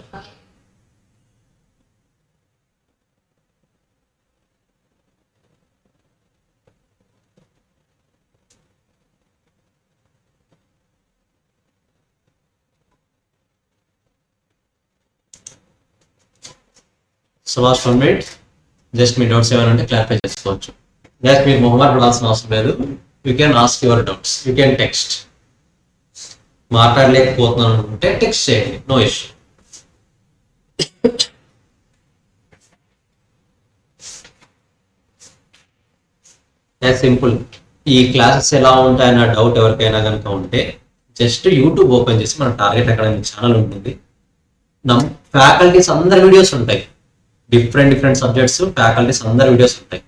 So last 1 minute just మీ డౌట్స్ ఏమైనా ఉంటే క్లారిఫై చేసుకోవచ్చు. జస్ట్ మీరు మొహమాట పడాల్సిన అవసరం లేదు. You can ask your doubts, you can text. మాట్లాడలేకపోతున్నాను అనుకుంటే టెక్స్ట్ చేయండి, నో ఇష్యూ. సింపుల్. ఈ క్లాసెస్ ఎలా ఉంటాయన్న డౌట్ ఎవరికైనా కనుక ఉంటే జస్ట్ యూట్యూబ్ ఓపెన్ చేసి మన టార్గెట్ అకాడమీ ఛానల్ ఉంటుంది. ఫ్యాకల్టీస్ అందరి వీడియోస్ ఉంటాయి. డిఫరెంట్ సబ్జెక్ట్స్ ఫ్యాకల్టీస్ అందరి వీడియోస్ ఉంటాయి.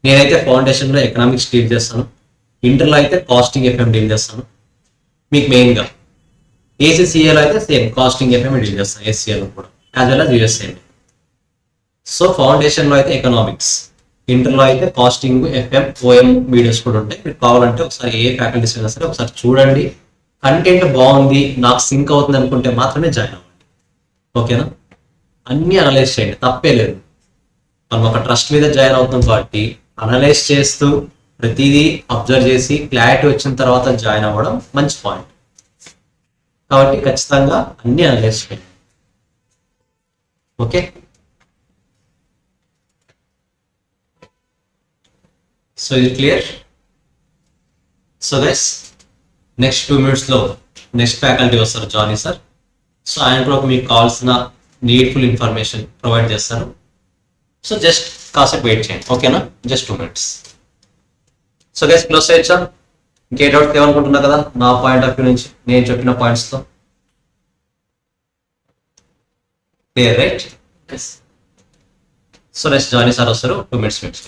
నేనైతే ఫౌండేషన్లో ఎకనామిక్స్ డీల్ చేస్తాను, ఇంటర్లో అయితే కాస్టింగ్ ఎఫ్ఎం డీల్ చేస్తాను. మీకు మెయిన్గా ఏసీసీఏలో అయితే సేమ్ కాస్టింగ్ ఎఫ్ఎం డీల్ చేస్తాను, ఏసీఏలో కూడా as well as USA. So ఫౌండేషన్లో అయితే ఎకనామిక్స్, ఇంటర్లో అయితే కాస్టింగ్ ఎఫ్ఎం ఓఎం వీడియోస్ కూడా ఉంటాయి. మీరు కావాలంటే ఒకసారి ఏ ఫ్యాకల్టీస్ అయినా సరే ఒకసారి చూడండి. కంటెంట్ బాగుంది, నాకు సింక్ అవుతుంది అనుకుంటే మాత్రమే జాయిన్ అవ్వండి. ఓకేనా? అన్ని అనలైజ్ చేయండి, తప్పే లేదు. మనం ఒక ట్రస్ట్ మీద జాయిన్ అవుతాం కాబట్టి అనలైజ్ చేస్తూ ప్రతిదీ అబ్జర్వ్ చేసి క్లారిటీ వచ్చిన తర్వాత జాయిన్ అవ్వడం మంచి పాయింట్. కాబట్టి ఖచ్చితంగా అన్ని అనలైజ్ చేయండి. ఓకే? సో ఇది క్లియర్. సో గైస్ నెక్స్ట్ 2 minutesలో నెక్స్ట్ ఫ్యాకల్టీ వస్తారు జానీ సార్. సో ఆయన కూడా మీకు కావాల్సిన నీడ్ఫుల్ ఇన్ఫర్మేషన్ ప్రొవైడ్ చేస్తారు. సో జస్ట్ కాసేపు వెయిట్ చేయండి, ఓకేనా? Just 2 minutes. So guys close చేయొచ్చా? ఇంకే డౌట్ ఏమనుకుంటున్నా కదా నా పాయింట్ ఆఫ్ వ్యూ నుంచి నేను చెప్పిన పాయింట్స్తో? Clear right? So next Johnny sir వస్తారు 2 minutes వెయిట్.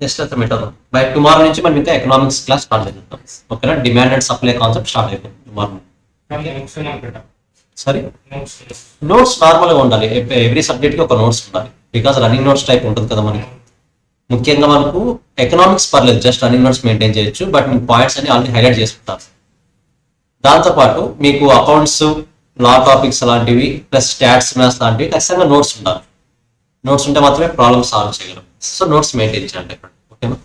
జస్ట్ అంత మీటర్ బై టుమారో నుంచి మనం ఇంకా ఎకనామిక్స్ క్లాస్ స్టార్ట్ చేద్దాం, ఓకేనా? Demand and supply concept start అయిపోయింది టుమారో. సారీ, నోట్స్ నార్మల్గా ఉండాలి. ఎవ్రీ సబ్జెక్ట్కి ఒక నోట్స్ ఉండాలి, బికాస్ రన్నింగ్ నోట్స్ టైప్ ఉంటుంది కదా మనకి. ముఖ్యంగా మనకు ఎకనామిక్స్ పర్లేదు, జస్ట్ రన్నింగ్ నోట్స్ మెయింటైన్ చేయొచ్చు, బట్ మీ పాయింట్స్ అన్ని ఆల్రెడీ హైలైట్ చేసుకుంటారు. దాంతోపాటు మీకు అకౌంట్స్, లా టాపిక్స్ లాంటివి ప్లస్ స్టాట్స్, మ్యాథ్స్ లాంటివి ఖచ్చితంగా నోట్స్ ఉండాలి. నోట్స్ ఉంటే మాత్రమే ప్రాబ్లమ్ సాల్వ్ చేయగలం. సో నోట్స్ మెయింటైన్ చేయండి, ఓకేనా?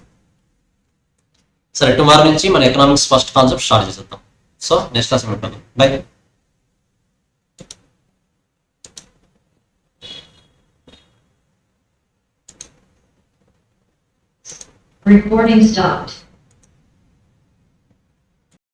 సరే, టుమారో నుంచి మన ఎకనామిక్స్ ఫస్ట్ కాన్సెప్ట్ స్టార్ట్ చేసేద్దాం. సో నెక్స్ట్ క్లాస్ ఉంటుంది. బై. Recording stopped.